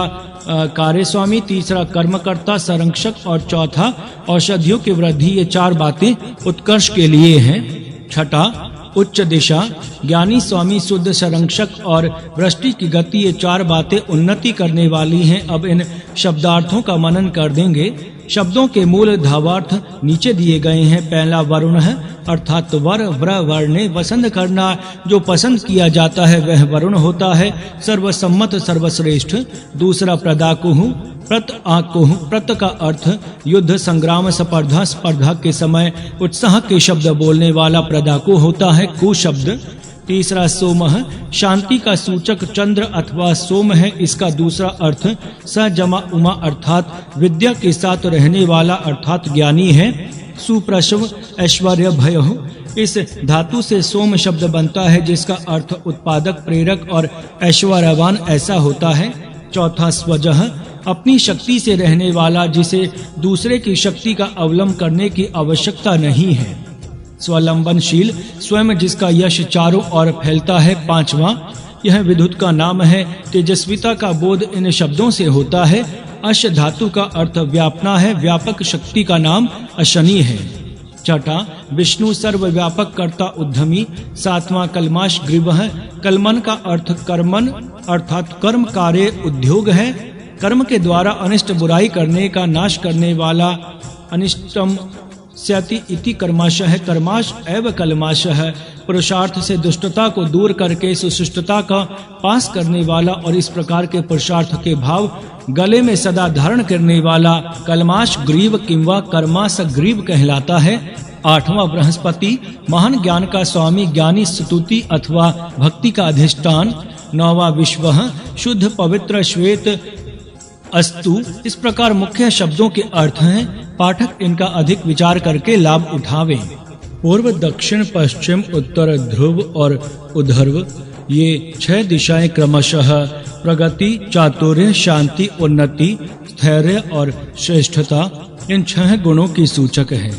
कार्य स्वामी। तीसरा, कर्मकर्ता संरक्षक। और चौथा, औषधियों की वृद्धि। ये चार बातें उत्कर्ष के लिए हैं। छठा, उच्च दिशा, ज्ञानी स्वामी, शुद्ध संरक्षक और वृष्टि की गति। ये चार बातें उन्नति करने वाली हैं। अब इन शब्दार्थों का मनन कर देंगे। शब्दों के मूल भावार्थ नीचे दिए गए हैं। पहला, वरुण है, अर्थात वर, व्र, वर्णे, पसंद करना। जो पसंद किया जाता है वह वरुण होता है। सर्वसम्मत, सर्वश्रेष्ठ। दूसरा, प्रदाकुहु, प्रत आकुहु। प्रत का अर्थ युद्ध, संग्राम, स्पर्धा। स्पर्धा के समय उत्साह के शब्द बोलने वाला प्रदाकु होता है। कु शब्द। तीसरा, सोमः, शांति का सूचक चंद्र अथवा सोम है। इसका दूसरा अर्थ सजमा उमा अर्थात विद्या के साथ रहने वाला अर्थात ज्ञानी है। सुप्रसव, ऐश्वर्य, भयः। इस धातु से सोम शब्द बनता है जिसका अर्थ उत्पादक, प्रेरक और ऐश्वर्यवान ऐसा होता है। चौथा, स्वजः, अपनी शक्ति से रहने वाला जिसे दूसरे की शक्ति का अवलंबन करने की आवश्यकता नहीं है। स्वलंबनशील, स्वयं जिसका यश चारों ओर फैलता है। पांचवा, यह विद्युत का नाम है। तेजस्विता का बोध इन शब्दों से होता है। अश धातु का अर्थ व्यापना है। व्यापक शक्ति का नाम अशनि है। छठा, विष्णु, सर्वव्यापक कर्ता, उद्यमी। सातवां, कलमाश ग्रीवः। कलमन का अर्थ कर्मन अर्थात कर्म कार्य उद्योग है। कर्म के द्वारा अनिष्ट बुराई करने का नाश करने वाला। अनिष्टम स्याति इति कर्माशः। कर्माश एव कलमाशः। पुरुषार्थ से दुष्टता को दूर करके सुशिष्टता का पास करने वाला और इस प्रकार के पुरुषार्थ के भाव गले में सदा धारण करने वाला कलमाश ग्रीव किंवा कर्माश ग्रीव कहलाता है। आठवां, बृहस्पति, महान ज्ञान का स्वामी, ज्ञानी, स्तुति अथवा भक्ति का अधिष्ठान। नौवां, विश्वः, शुद्ध, पवित्र, श्वेत, अस्तु। इस प्रकार मुख्य शब्दों के अर्थ हैं। पाठक इनका अधिक विचार करके लाभ उठावे। पूर्व, दक्षिण, पश्चिम, उत्तर, ध्रुव और उधर्व। ये 6 दिशाएं क्रमशः प्रगति, चातुर्य, शांति, उन्नति, स्थैर्य और श्रेष्ठता इन 6 गुणों की सूचक है।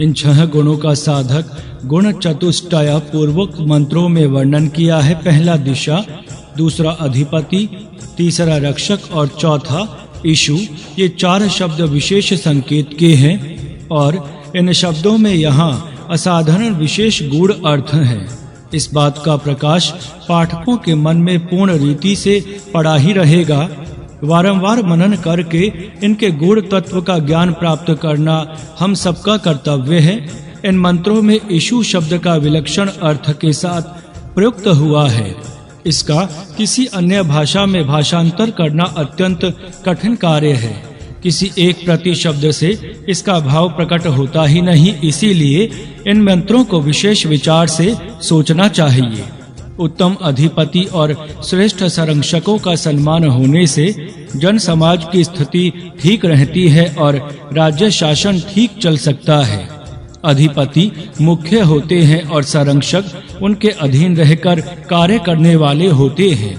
इन 6 गुणों का साधक गुण चतुष्टय पूर्वक मंत्रों में वर्णन किया है। पहला, दिशा। दूसरा, अधिपति। तीसरा, रक्षक। और चौथा, ईशु। ये 4 शब्द विशेष संकेत के हैं और इन शब्दों में यहाँ असाधारण विशेष गूढ़ अर्थ है। इस बात का प्रकाश पाठकों के मन में पूर्ण रीति से पड़ा ही रहेगा। वारंवार मनन करके इनके गूढ़ तत्व का ज्ञान प्राप्त करना हम सबका कर्तव्य है। इन मंत्रों में ईशु शब्द का विलक्षण अर्थ के साथ प्रयुक्त हुआ है। इसका किसी अन्य भाषा में भाषांतर करना अत्यंत कठिन कार्य है। किसी एक प्रति शब्द से इसका भाव प्रकट होता ही नहीं। इसीलिए इन मंत्रों को विशेष विचार से सोचना चाहिए। उत्तम अधिपति और श्रेष्ठ संरक्षकों का सम्मान होने से जन समाज की स्थिति ठीक रहती है और राज्य शासन ठीक चल सकता है। अधिपति मुख्य होते हैं और संरक्षक उनके अधीन रहकर कार्य करने वाले होते हैं।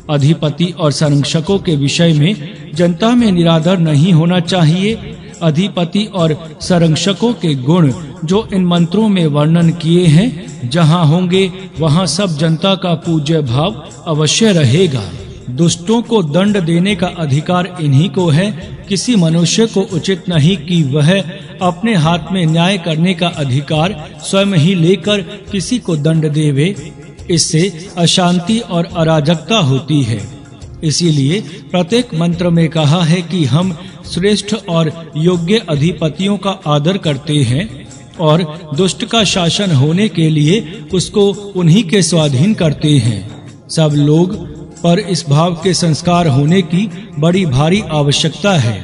अधिपति और संरक्षकों के विषय में जनता में निरादर नहीं होना चाहिए। अधिपति और संरक्षकों के गुण जो इन मंत्रों में वर्णन किए हैं, जहाँ होंगे वहाँ सब जनता का पूज्य भाव अवश्य रहेगा। दुष्टों को दंड देने का अधिकार इन्हीं को है। किसी मनुष्य को उचित नहीं कि वह अपने हाथ में न्याय करने का अधिकार स्वयं ही लेकर किसी को दंड देवे। इससे अशांति और अराजकता होती है। इसीलिए प्रत्येक मंत्र में कहा है कि हम श्रेष्ठ और योग्य अधिपतियों का आदर करते हैं और दुष्ट का शासन होने के लिए उसको उन्हीं के स्वाधीन करते हैं। सब लोग पर इस भाव के संस्कार होने की बड़ी भारी आवश्यकता है।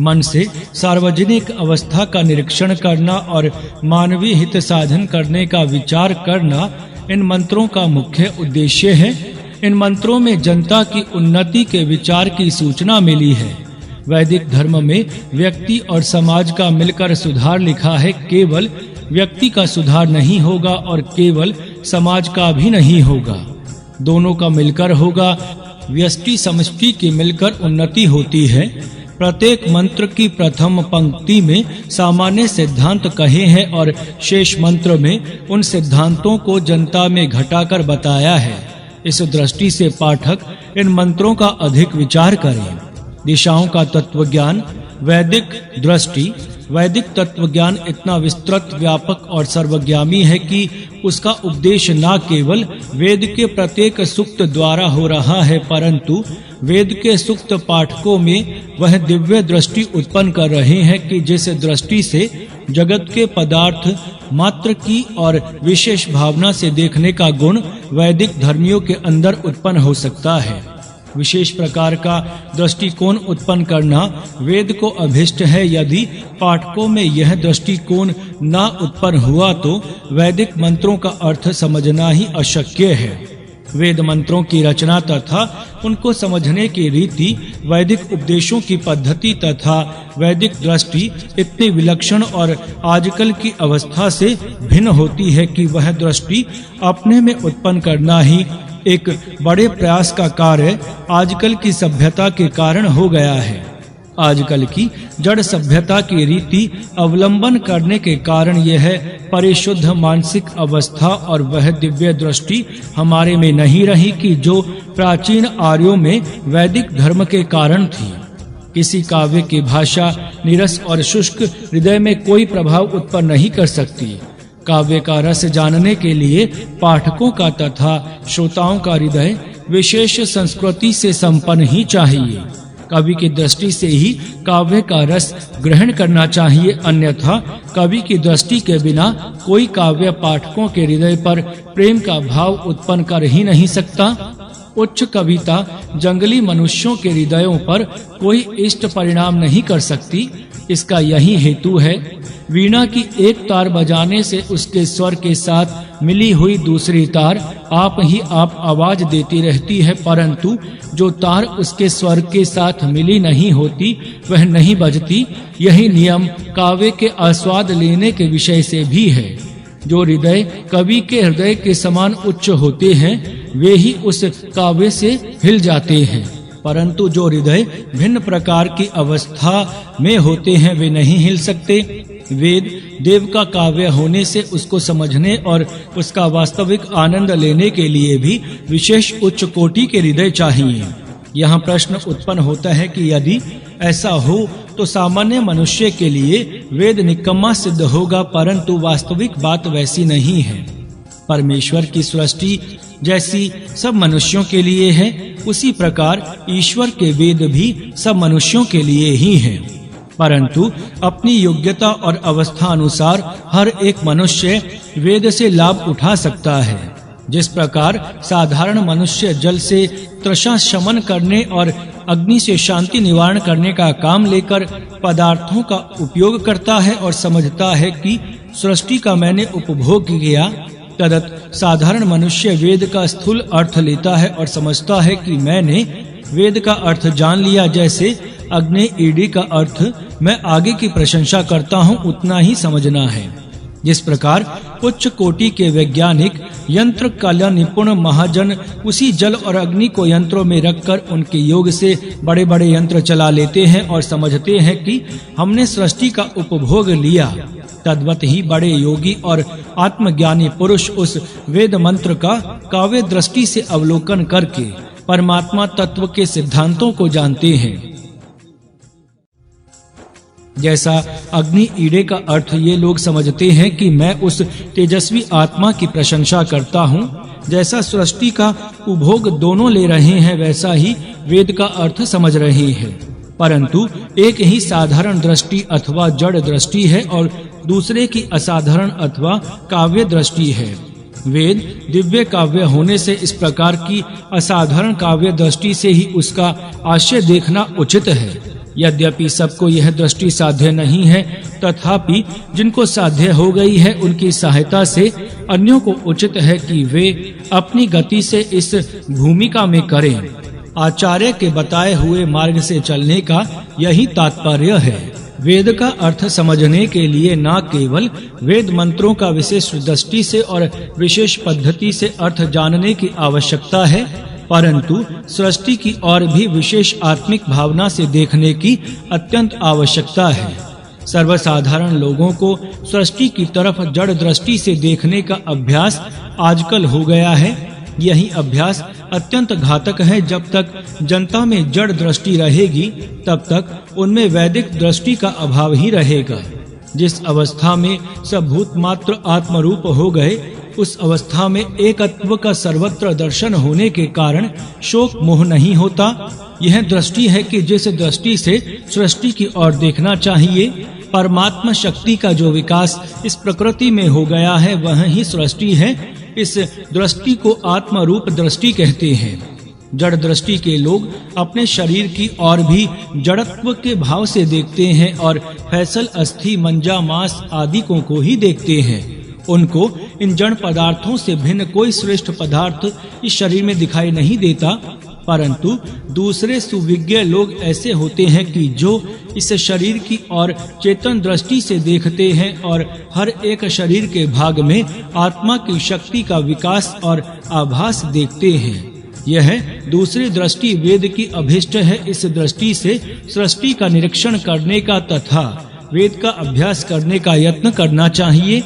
मन से सार्वजनिक अवस्था का निरीक्षण करना और मानवीय हित साधन करने का विचार करना इन मंत्रों का मुख्य उद्देश्य है। इन मंत्रों में जनता की उन्नति के विचार की सूचना मिली है। वैदिक धर्म में व्यक्ति और समाज का मिलकर सुधार लिखा है। केवल व्यक्ति का सुधार नहीं होगा और केवल समाज का भी नहीं होगा, दोनों का मिलकर होगा। व्यष्टि समष्टि की मिलकर उन्नति होती है। प्रत्येक मंत्र की प्रथम पंक्ति में सामान्य सिद्धांत कहे हैं और शेष मंत्र में उन सिद्धांतों को जनता में घटाकर बताया है। इस दृष्टि से पाठक इन मंत्रों का अधिक विचार करें। दिशाओं का तत्वज्ञान, वैदिक दृष्टि। वैदिक तत्वज्ञान इतना विस्तृत, व्यापक और सर्वगामी है कि उसका उपदेश न केवल वेद के प्रत्येक सूक्त द्वारा हो रहा है, परंतु वेद के सूक्त पाठकों में वह दिव्य दृष्टि उत्पन्न कर रहे हैं कि जिस दृष्टि से जगत के पदार्थ मात्र की और विशेष भावना से देखने का गुण वैदिक धर्मियों के अंदर उत्पन्न हो सकता है। विशेष प्रकार का दृष्टिकोण उत्पन्न करना वेद को अभिष्ट है। यदि पाठकों में यह दृष्टिकोण न उत्पन्न हुआ तो वैदिक मंत्रों का अर्थ समझना ही अशक्य है। वेद मंत्रों की रचना तथा उनको समझने की रीति, वैदिक उपदेशों की पद्धति तथा वैदिक दृष्टि इतनी विलक्षण और आजकल की अवस्था से भिन्न होती है कि वह दृष्टि अपने में उत्पन्न करना ही एक बड़े प्रयास का कार्य आजकल की सभ्यता के कारण हो गया है। आजकल की जड़ सभ्यता की रीति अवलंबन करने के कारण यह परिशुद्ध मानसिक अवस्था और वह दिव्य दृष्टि हमारे में नहीं रही कि जो प्राचीन आर्यों में वैदिक धर्म के कारण थी। किसी काव्य की भाषा नीरस और शुष्क हृदय में कोई प्रभाव उत्पन्न नहीं कर सकती। काव्य का रस जानने के लिए पाठकों का तथा श्रोताओं का हृदय विशेष संस्कृति से संपन्न ही चाहिए। कवि की दृष्टि से ही काव्य का रस ग्रहण करना चाहिए, अन्यथा कवि की दृष्टि के बिना कोई काव्य पाठकों के हृदय पर प्रेम का भाव उत्पन्न कर ही नहीं सकता। उच्च कविता जंगली मनुष्यों के हृदयों पर कोई इष्ट परिणाम नहीं कर सकती। इसका यही हेतु है। वीणा की एक तार बजाने से उसके स्वर के साथ मिली हुई दूसरी तार आप ही आप आवाज देती रहती है, परंतु जो तार उसके स्वर के साथ मिली नहीं होती वह नहीं बजती। यही नियम काव्य के आस्वाद लेने के विषय से भी है। जो हृदय कवि के हृदय के समान उच्च होते हैं वे ही उस काव्य से हिल जाते हैं, परंतु जो हृदय भिन्न प्रकार की अवस्था में होते हैं वे नहीं हिल सकते। वेद देव का काव्य होने से उसको समझने और उसका वास्तविक आनंद लेने के लिए भी विशेष उच्च कोटि के हृदय चाहिए। यहाँ प्रश्न उत्पन्न होता है कि यदि ऐसा हो तो सामान्य मनुष्य के लिए वेद निकम्मा सिद्ध होगा, परंतु वास्तविक बात वैसी नहीं है। परमेश्वर की सृष्टि जैसी सब मनुष्यों के लिए है, उसी प्रकार ईश्वर के वेद भी सब मनुष्यों के लिए ही हैं। परंतु अपनी योग्यता और अवस्था अनुसार हर एक मनुष्य वेद से लाभ उठा सकता है। जिस प्रकार साधारण मनुष्य जल से तृषा शमन करने और अग्नि से शांति निवारण करने का काम लेकर पदार्थों का उपयोग करता है और समझता है कि सृष्टि का मैंने उपभोग किया, तदत साधारण मनुष्य वेद का स्थूल अर्थ लेता है और समझता है कि मैंने वेद का अर्थ जान लिया। जैसे अग्नि ईडी का अर्थ मैं आगे की प्रशंसा करता हूँ, उतना ही समझना है। जिस प्रकार उच्च कोटि के वैज्ञानिक यंत्र कला निपुण महाजन उसी जल और अग्नि को यंत्रों में रखकर उनके योग से बड़े-बड़े यंत्र चला लेते हैं और समझते हैं कि हमने सृष्टि का उपभोग लिया, तद्वत ही बड़े योगी और आत्मज्ञानी पुरुष उस वेद मंत्र का काव्य दृष्टि से अवलोकन करके परमात्मा तत्व के सिद्धांतों को जानते हैं। जैसा अग्नि ईड़े का अर्थ ये लोग समझते हैं कि मैं उस तेजस्वी आत्मा की प्रशंसा करता हूँ, जैसा सृष्टि का उपभोग दोनों ले रहे हैं वैसा ही वेद का अर्थ समझ रहे हैं। परंतु एक ही साधारण दृष्टि अथवा जड़ दृष्टि है और दूसरे की असाधारण अथवा काव्य दृष्टि है। वेद दिव्य काव्य होने से इस प्रकार की असाधारण काव्य दृष्टि से ही उसका आशय देखना उचित है। यद्यपि सबको यह दृष्टि साध्य नहीं है, तथापि जिनको साध्य हो गई है उनकी सहायता से अन्यों को उचित है कि वे अपनी गति से इस भूमिका में करें। आचार्य के बताए हुए मार्ग से चलने का यही तात्पर्य है। वेद का अर्थ समझने के लिए न केवल वेद मंत्रों का विशेष दृष्टि से और विशेष पद्धति से अर्थ जानने की आवश्यकता है, परंतु सृष्टि की और भी विशेष आत्मिक भावना से देखने की अत्यंत आवश्यकता है। सर्वसाधारण लोगों को सृष्टि की तरफ जड़ दृष्टि से देखने का अभ्यास आजकल हो गया है। यही अभ्यास अत्यंत घातक है। जब तक जनता में जड़ दृष्टि रहेगी, तब तक उनमें वैदिक दृष्टि का अभाव ही रहेगा। जिस अवस्था में सब भूत मात्र आत्मरूप हो गए, उस अवस्था में एकत्व का सर्वत्र दर्शन होने के कारण शोक मोह नहीं होता। यह दृष्टि है कि जिस दृष्टि से सृष्टि की ओर देखना चाहिए, परमात्मा शक्ति का जो विकास इस प्रकृति में हो गया है, वह ही सृष्टि है। इस दृष्टि को आत्म रूप दृष्टि कहते हैं। जड़ दृष्टि के लोग अपने शरीर की और भी जड़त्व के भाव से देखते हैं और फैसल, अस्थि, मंजा, मांस आदि को ही देखते हैं। उनको इन जड़ पदार्थों से भिन्न कोई श्रेष्ठ पदार्थ इस शरीर में दिखाई नहीं देता, परंतु दूसरे सुविज्ञ लोग ऐसे होते हैं कि जो इस शरीर की और चेतन दृष्टि से देखते हैं और हर एक शरीर के भाग में आत्मा की शक्ति का विकास और आभास देखते हैं। यह दूसरी दृष्टि वेद की अभिष्ट है। इस दृष्टि से सृष्टि का निरीक्षण करने का तथा वेद का अभ्यास करने का यत्न करना चाहिए।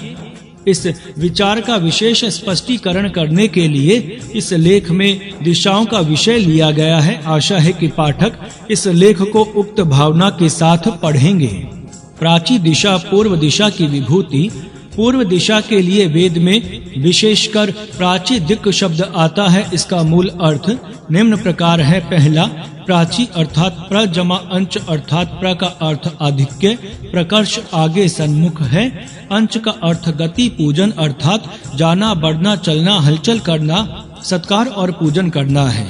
इस विचार का विशेष स्पष्टीकरण करने के लिए इस लेख में दिशाओं का विषय लिया गया है। आशा है कि पाठक इस लेख को उक्त भावना के साथ पढ़ेंगे। प्राची दिशा, पूर्व दिशा की विभूति। पूर्व दिशा के लिए वेद में विशेषकर प्राची दिक् शब्द आता है। इसका मूल अर्थ निम्न प्रकार है। पहला, प्राची अर्थात प्र जमा अंच अर्थात प्र का अर्थ आधिक्य, प्रकर्ष आगे सन्मुख है। अंच का अर्थ गति, पूजन अर्थात जाना, बढ़ना, चलना, हलचल करना, सत्कार और पूजन करना है।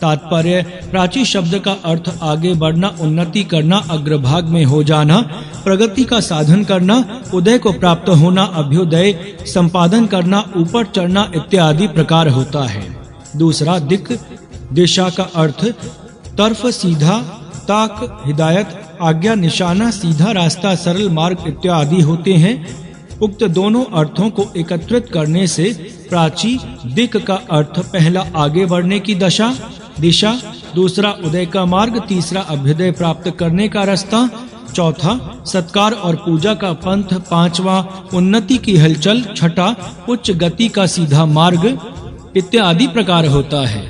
तात्पर्य, प्राची शब्द का अर्थ आगे बढ़ना, उन्नति करना, अग्रभाग में हो जाना, प्रगति का साधन करना, उदय को प्राप्त होना, अभ्युदय संपादन करना, ऊपर चढ़ना इत्यादि प्रकार होता है। दूसरा, दिक् दिशा का अर्थ तरफ, सीधा, ताक, हिदायत, आज्ञा, निशाना, सीधा रास्ता, सरल मार्ग इत्यादि होते हैं। उक्त दोनों अर्थों को एकत्रित करने से प्राची दिक् का अर्थ पहला आगे बढ़ने की दिशा, दूसरा उदय का मार्ग, तीसरा अभ्युदय प्राप्त करने का रास्ता, चौथा सत्कार और पूजा का पंथ, पांचवा उन्नति की हलचल, छठा उच्च गति का सीधा मार्ग इत्यादि प्रकार होता है।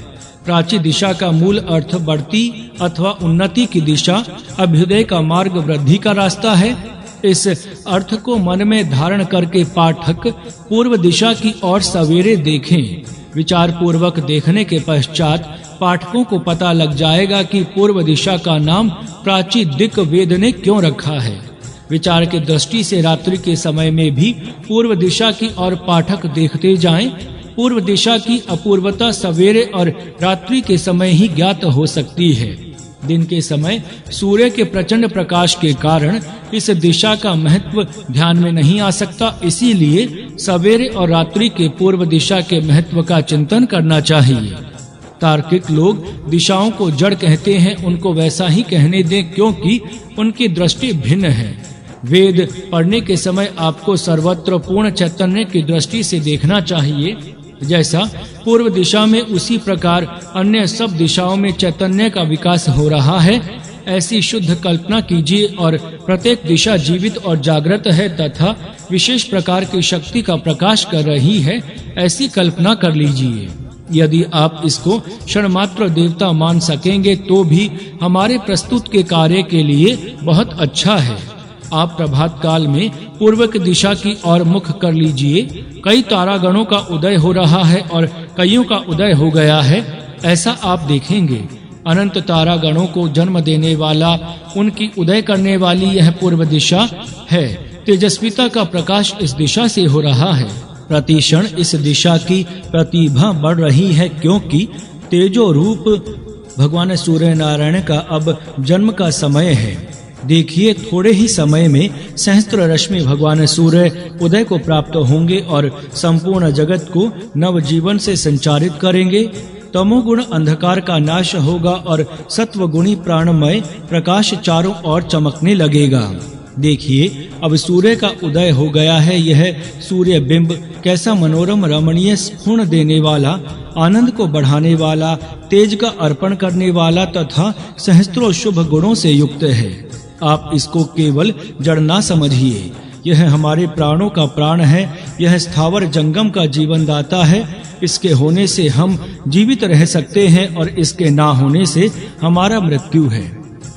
प्राची दिशा का मूल अर्थ बढ़ती अथवा उन्नति की दिशा, अभ्युदय का मार्ग वृद्धि का रास्ता है। इस अर्थ को मन में धारण करके पाठक पूर्व दिशा की ओर सवेरे देखें। विचार पूर्वक देखने के पश्चात पाठकों को पता लग जाएगा कि पूर्व दिशा का नाम प्राची दिक् वेद ने क्यों रखा है। विचार की दृष्टि से रात्रि के समय में भी पूर्व दिशा की ओर पाठक देखते जाएं। पूर्व दिशा की अपूर्वता सवेरे और रात्रि के समय ही ज्ञात हो सकती है। दिन के समय सूर्य के प्रचंड प्रकाश के कारण इस दिशा का महत्व ध्यान में नहीं आ सकता, इसीलिए सवेरे और रात्रि के पूर्व दिशा के महत्व का चिंतन करना चाहिए। तार्किक लोग दिशाओं को जड़ कहते हैं, उनको वैसा ही कहने दें क्योंकि उनकी दृष्टि भिन्न है। वेद पढ़ने के समय आपको सर्वत्र पूर्ण चैतन्य की दृष्टि से देखना चाहिए। जैसा पूर्व दिशा में उसी प्रकार अन्य सब दिशाओं में चैतन्य का विकास हो रहा है। ऐसी शुद्ध कल्पना कीजिए और प्रत्येक दिशा जीवित और जागृत है तथा विशेष प्रकार की शक्ति का प्रकाश कर रही है, ऐसी कल्पना कर लीजिए। यदि आप इसको क्षण मात्र देवता मान सकेंगे तो भी हमारे प्रस्तुत के कार्य के लिए बहुत अच्छा है। आप प्रभात काल में पूर्व की दिशा की ओर मुख कर लीजिए। कई तारागणों का उदय हो रहा है और कईयों का उदय हो गया है, ऐसा आप देखेंगे। अनंत तारागणों को जन्म देने वाला, उनकी उदय करने वाली यह पूर्व दिशा है। तेजस्विता का प्रकाश इस दिशा से हो रहा है। प्रतिक्षण इस दिशा की प्रतिभा बढ़ रही है क्योंकि तेजो रूप भगवान सूर्य नारायण का अब जन्म का समय है। देखिए, थोड़े ही समय में सहस्त्र रश्मि भगवान सूर्य उदय को प्राप्त होंगे और संपूर्ण जगत को नव जीवन से संचारित करेंगे। तमोगुण अंधकार का नाश होगा और सत्वगुणी प्राणमय प्रकाश चारों ओर चमकने लगेगा। देखिए, अब सूर्य का उदय हो गया है। यह सूर्य बिंब कैसा मनोरम, रमणीय, स्फुरण देने वाला, आनंद को बढ़ाने वाला, तेज का अर्पण करने वाला तथा सहस्त्रों शुभ गुणों से युक्त है। आप इसको केवल जड़ ना समझिए। यह हमारे प्राणों का प्राण है। यह स्थावर जंगम का जीवन दाता है। इसके होने से हम जीवित रह सकते हैं और इसके ना होने से हमारा मृत्यु है।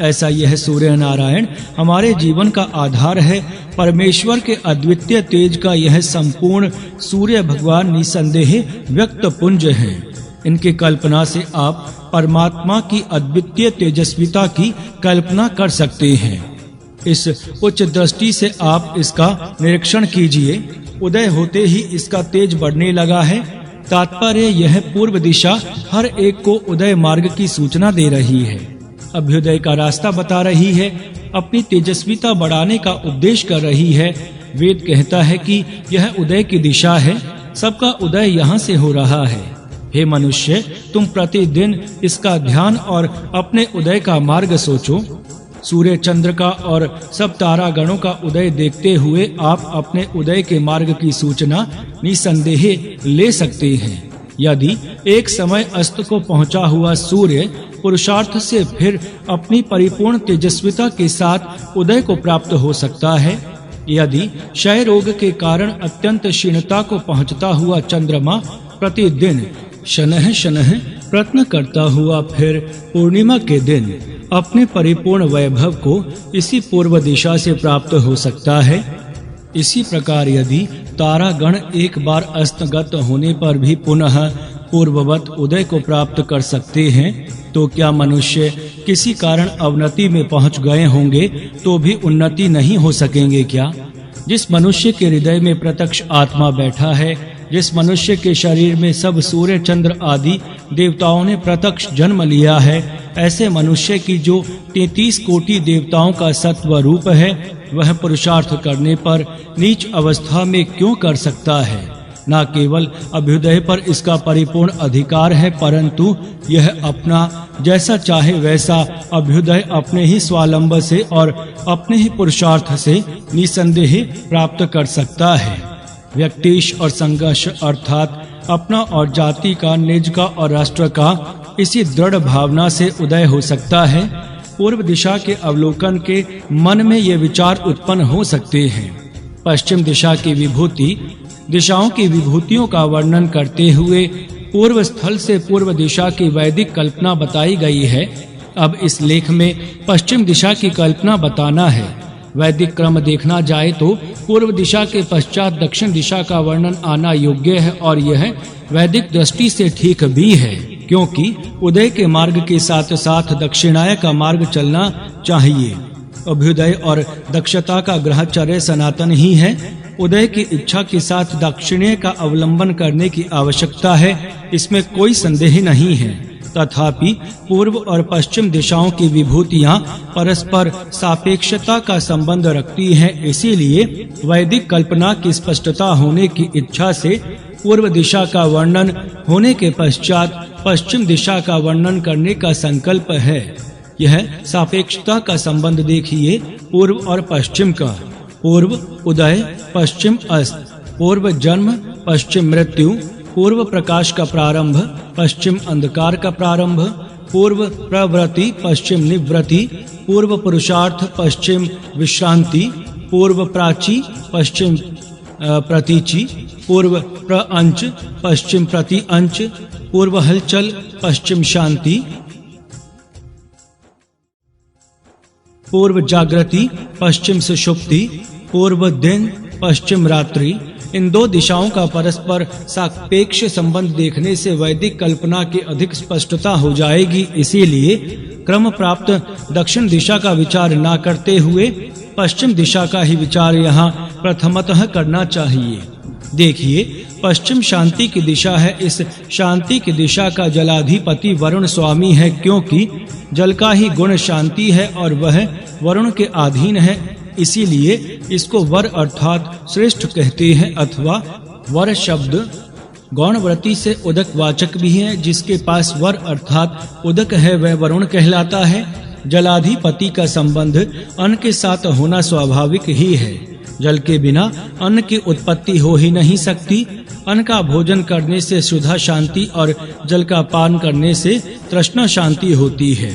ऐसा यह सूर्य नारायण हमारे जीवन का आधार है। परमेश्वर के अद्वितीय तेज का यह संपूर्ण सूर्य भगवान निसंदेह व्यक्त पुंज है। इनकी कल्पना से आप परमात्मा की अद्वितीय तेजस्विता की कल्पना कर सकते हैं। इस उच्च दृष्टि से आप इसका निरीक्षण कीजिए। उदय होते ही इसका तेज बढ़ने लगा है। तात्पर्य यह पूर्व दिशा हर एक को उदय मार्ग की सूचना दे रही है, अभ्युदय का रास्ता बता रही है, अपनी तेजस्विता बढ़ाने का उपदेश कर रही है। वेद कहता है कि यह उदय की दिशा है। सबका उदय यहाँ से हो रहा है। हे मनुष्य, तुम प्रतिदिन इसका ध्यान और अपने उदय का मार्ग सोचो। सूर्य, चंद्र का और सब तारागणों का उदय देखते हुए आप अपने उदय के मार्ग की सूचना निसंदेह ले सकते हैं। यदि एक समय अस्त को पहुंचा हुआ सूर्य पुरुषार्थ से फिर अपनी परिपूर्ण तेजस्विता के साथ उदय को प्राप्त हो सकता है। यदि क्षय रोग के कारण अत्यंत क्षीणता को पहुंचता हुआ चंद्रमा प्रतिदिन शनह शनह प्रयत्न करता हुआ फिर पूर्णिमा के दिन अपने परिपूर्ण वैभव को इसी पूर्व दिशा से प्राप्त हो सकता है। इसी प्रकार यदि तारागण एक बार अस्तगत होने पर भी पुनः पूर्ववत उदय को प्राप्त कर सकते हैं, तो क्या मनुष्य किसी कारण अवनति में पहुंच गए होंगे तो भी उन्नति नहीं हो सकेंगे क्या? जिस मनुष्य के हृदय में प्रत्यक्ष आत्मा बैठा है, जिस मनुष्य के शरीर में सब सूर्य चंद्र आदि देवताओं ने प्रत्यक्ष जन्म लिया है, ऐसे मनुष्य की जो 33 कोटि देवताओं का सत्व रूप है, वह पुरुषार्थ करने पर नीच अवस्था में क्यों कर सकता है? न केवल अभ्युदय पर इसका परिपूर्ण अधिकार है, परंतु यह अपना जैसा चाहे वैसा अभ्युदय अपने ही स्वावलंब से और अपने ही पुरुषार्थ से निसंदेह प्राप्त कर सकता है। व्यक्तिश और संघर्ष अर्थात अपना और जाति का, निज का और राष्ट्र का इसी दृढ़ भावना से उदय हो सकता है। पूर्व दिशा के अवलोकन के मन में ये विचार उत्पन्न हो सकते हैं। पश्चिम दिशा की विभूति दिशाओं की विभूतियों का वर्णन करते हुए पूर्व स्थल से पूर्व दिशा की वैदिक कल्पना बताई गई है। अब इस लेख में पश्चिम दिशा की कल्पना बताना है। वैदिक क्रम देखना जाए तो पूर्व दिशा के पश्चात दक्षिण दिशा का वर्णन आना योग्य है और यह वैदिक दृष्टि से ठीक भी है, क्योंकि उदय के मार्ग के साथ साथ दक्षिणाय का मार्ग चलना चाहिए। अभ्युदय और दक्षता का ग्रहचर्य सनातन ही है। उदय की इच्छा के साथ दक्षिणीय का अवलंबन करने की आवश्यकता है, इसमें कोई संदेह नहीं है। तथापि पूर्व और पश्चिम दिशाओं की विभूतियां परस्पर सापेक्षता का संबंध रखती हैं, इसीलिए वैदिक कल्पना की स्पष्टता होने की इच्छा से पूर्व दिशा का वर्णन होने के पश्चात पश्चिम दिशा का वर्णन करने का संकल्प है। यह सापेक्षता का संबंध देखिए पूर्व और पश्चिम का। पूर्व उदय, पश्चिम अस्त, पूर्व जन्म, पश्चिम मृत्यु, पूर्व प्रकाश का प्रारंभ, पश्चिम अंधकार का प्रारंभ, पूर्व प्रवृत्ति, पश्चिम निवृत्ति, पूर्व पुरुषार्थ, पश्चिम विश्रांति, पूर्व प्राची, पश्चिम प्रतीचि, पूर्व प्रअंच, पश्चिम प्रतिअंच, पूर्व हलचल, पश्चिम शांति, पूर्व जागृति, पश्चिम सुषुप्ति, पूर्व दिन, पश्चिम रात्रि। इन दो दिशाओं का परस्पर सापेक्ष संबंध देखने से वैदिक कल्पना की अधिक स्पष्टता हो जाएगी। इसीलिए क्रम प्राप्त दक्षिण दिशा का विचार न करते हुए पश्चिम दिशा का ही विचार यहाँ प्रथमतः करना चाहिए। देखिए, पश्चिम शांति की दिशा है। इस शांति की दिशा का जलाधिपति वरुण स्वामी है, क्योंकि जल का ही गुण शांति है और वह वरुण के अधीन है। इसीलिए इसको वर अर्थात श्रेष्ठ कहते हैं, अथवा वर शब्द गौणव्रती से उदक वाचक भी है। जिसके पास वर अर्थात उदक है वह वरुण कहलाता है। जलाधिपति का संबंध अन्न के साथ होना स्वाभाविक ही है। जल के बिना अन्न की उत्पत्ति हो ही नहीं सकती। अन्न का भोजन करने से क्षुधा शांति और जल का पान करने से तृष्णा शांति होती है।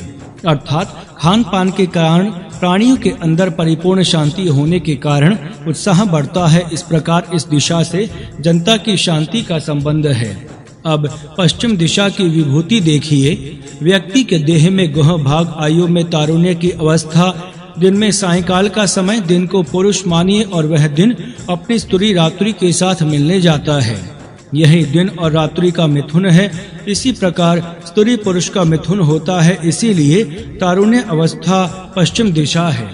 अर्थात खान पान के कारण प्राणियों के अंदर परिपूर्ण शांति होने के कारण उत्साह बढ़ता है। इस प्रकार इस दिशा से जनता की शांति का संबंध है। अब पश्चिम दिशा की विभूति देखिए। व्यक्ति के देह में गुह भाग आयु में तारुण्य की अवस्था, दिन में सायंकाल का समय, दिन को पुरुष मानिए और वह दिन अपनी स्त्री रात्रि के साथ मिलने जाता है। यही दिन और रात्रि का मिथुन है। इसी प्रकार स्त्री पुरुष का मिथुन होता है। इसीलिए तारुण्य अवस्था पश्चिम दिशा है।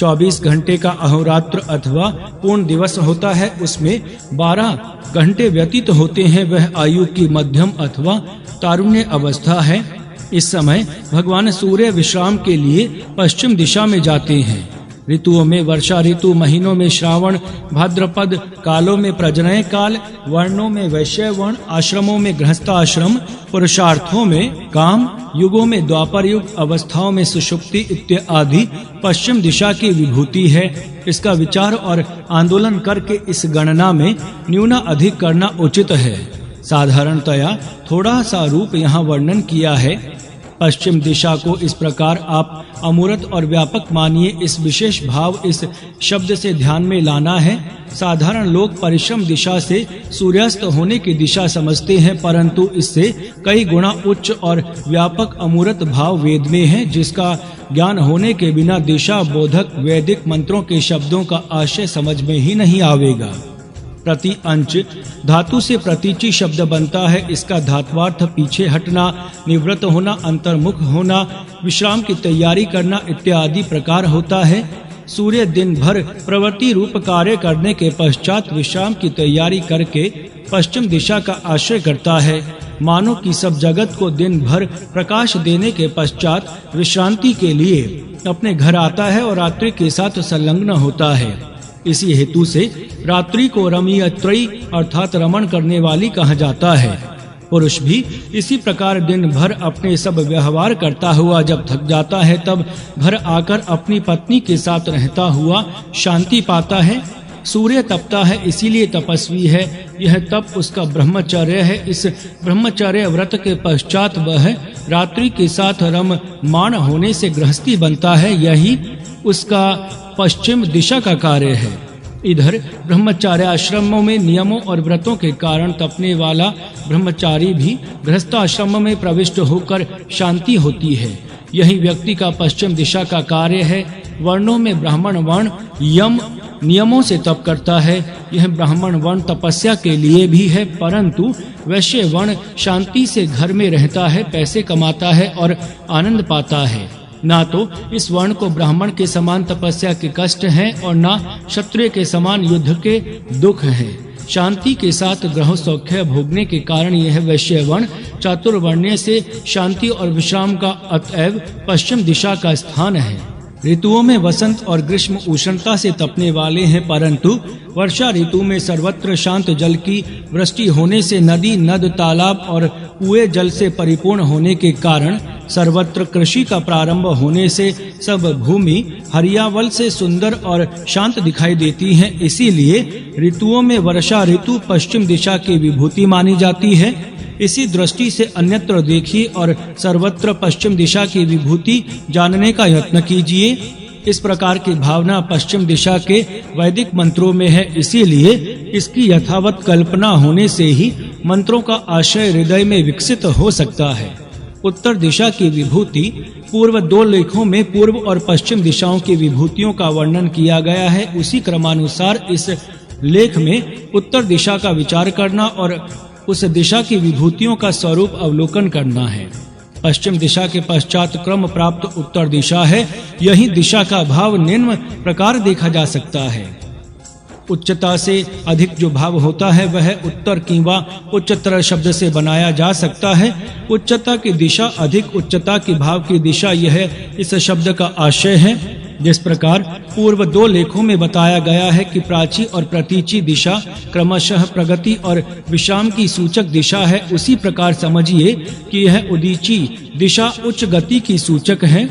24 घंटे का अहोरात्र अथवा पूर्ण दिवस होता है। उसमें 12 घंटे व्यतीत होते हैं। वह आयु की मध्यम अथवा तारुण्य अवस्था है। इस समय भगवान सूर्य विश्राम के लिए पश्चिम दिशा में जाते हैं। ऋतुओं में वर्षा ऋतु, महीनों में श्रावण भाद्रपद, कालों में प्रजनय काल, वर्णों में वैश्य वर्ण, आश्रमों में गृहस्थाश्रम, पुरुषार्थों में काम, युगों में द्वापर युग, अवस्थाओं में सुषुप्ति इत्यादि पश्चिम दिशा की विभूति है। इसका विचार और आंदोलन करके इस गणना में न्यूना अधिक करना उचित है। साधारणतया थोड़ा सा रूप यहाँ वर्णन किया है। पश्चिम दिशा को इस प्रकार आप अमूर्त और व्यापक मानिए। इस विशेष भाव इस शब्द से ध्यान में लाना है। साधारण लोग परिश्रम दिशा से सूर्यास्त होने की दिशा समझते हैं, परंतु इससे कई गुना उच्च और व्यापक अमूर्त भाव वेद में है, जिसका ज्ञान होने के बिना दिशा बोधक वैदिक मंत्रों के शब्दों का आशय समझ में ही नहीं आवेगा। प्रति अंच धातु से प्रतीचि शब्द बनता है। इसका धात्वार्थ पीछे हटना, निवृत्त होना, अंतर्मुख होना, विश्राम की तैयारी करना इत्यादि प्रकार होता है। सूर्य दिन भर प्रवृत्ति रूप कार्य करने के पश्चात विश्राम की तैयारी करके पश्चिम दिशा का आश्रय करता है। मानो कि सब जगत को दिन भर प्रकाश देने के पश्चात विश्रांति के लिए अपने घर आता है और रात्रि के साथ संलग्न होता है। इसी हेतु से रात्रि को रमणीयत्रयी अर्थात रमण करने वाली कहा जाता है। पुरुष भी इसी प्रकार दिन भर अपने सब व्यवहार करता हुआ जब थक जाता है तब घर आकर अपनी पत्नी के साथ रहता हुआ शांति पाता है। सूर्य तपता है, इसीलिए तपस्वी है। यह तप उसका ब्रह्मचर्य है। इस ब्रह्मचर्य व्रत के पश्चात वह रात्रि के साथ रममाण होने से गृहस्थी बनता है। यही उसका पश्चिम दिशा का कार्य है। इधर ब्रह्मचार्य आश्रमों में नियमों और व्रतों के कारण तपने वाला ब्रह्मचारी भी गृहस्थाश्रम में प्रविष्ट होकर शांति होती है। यही व्यक्ति का पश्चिम दिशा का कार्य है। वर्णों में ब्राह्मण वर्ण यम नियमों से तप करता है। यह ब्राह्मण वर्ण तपस्या के लिए भी है, परंतु वैश्य वर्ण शांति से घर में रहता है, पैसे कमाता है और आनंद पाता है। ना तो इस वर्ण को ब्राह्मण के समान तपस्या के कष्ट हैं और ना क्षत्रिय के समान युद्ध के दुख हैं। शांति के साथ ग्रह सौख्य भोगने के कारण यह वैश्य वर्ण चातुर्वर्ण्य से शांति और विश्राम का अतएव पश्चिम दिशा का स्थान है। ऋतुओं में वसंत और ग्रीष्म उष्णता से तपने वाले हैं, परंतु वर्षा ऋतु में सर्वत्र शांत जल की वृष्टि होने से नदी, नद, तालाब और कुएं जल से परिपूर्ण होने के कारण सर्वत्र कृषि का प्रारंभ होने से सब भूमि हरियावल से सुंदर और शांत दिखाई देती है। इसीलिए ऋतुओं में वर्षा ऋतु पश्चिम दिशा की विभूति मानी जाती है। इसी दृष्टि से अन्यत्र देखिए और सर्वत्र पश्चिम दिशा की विभूति जानने का यत्न कीजिए। इस प्रकार की भावना पश्चिम दिशा के वैदिक मंत्रों में है। इसीलिए इसकी यथावत कल्पना होने से ही मंत्रों का आशय हृदय में विकसित हो सकता है। उत्तर दिशा की विभूति पूर्व दो लेखों में पूर्व और पश्चिम दिशाओं की विभूतियों का वर्णन किया गया है। उसी क्रमानुसार इस लेख में उत्तर दिशा का विचार करना और उस दिशा की विभूतियों का स्वरूप अवलोकन करना है। पश्चिम दिशा के पश्चात क्रम प्राप्त उत्तर दिशा है। यही दिशा का भाव निम्न प्रकार देखा जा सकता है। उच्चता से अधिक जो भाव होता है वह उत्तर किंवा उच्चतर शब्द से बनाया जा सकता है। उच्चता की दिशा, अधिक उच्चता की भाव की दिशा, यह इस शब्द का आशय है। जिस प्रकार पूर्व 2 लेखों में बताया गया है कि प्राची और प्रतीची दिशा क्रमशः प्रगति और विश्राम की सूचक दिशा है, उसी प्रकार समझिए कि यह उदीची दिशा उच्च गति की सूचक है।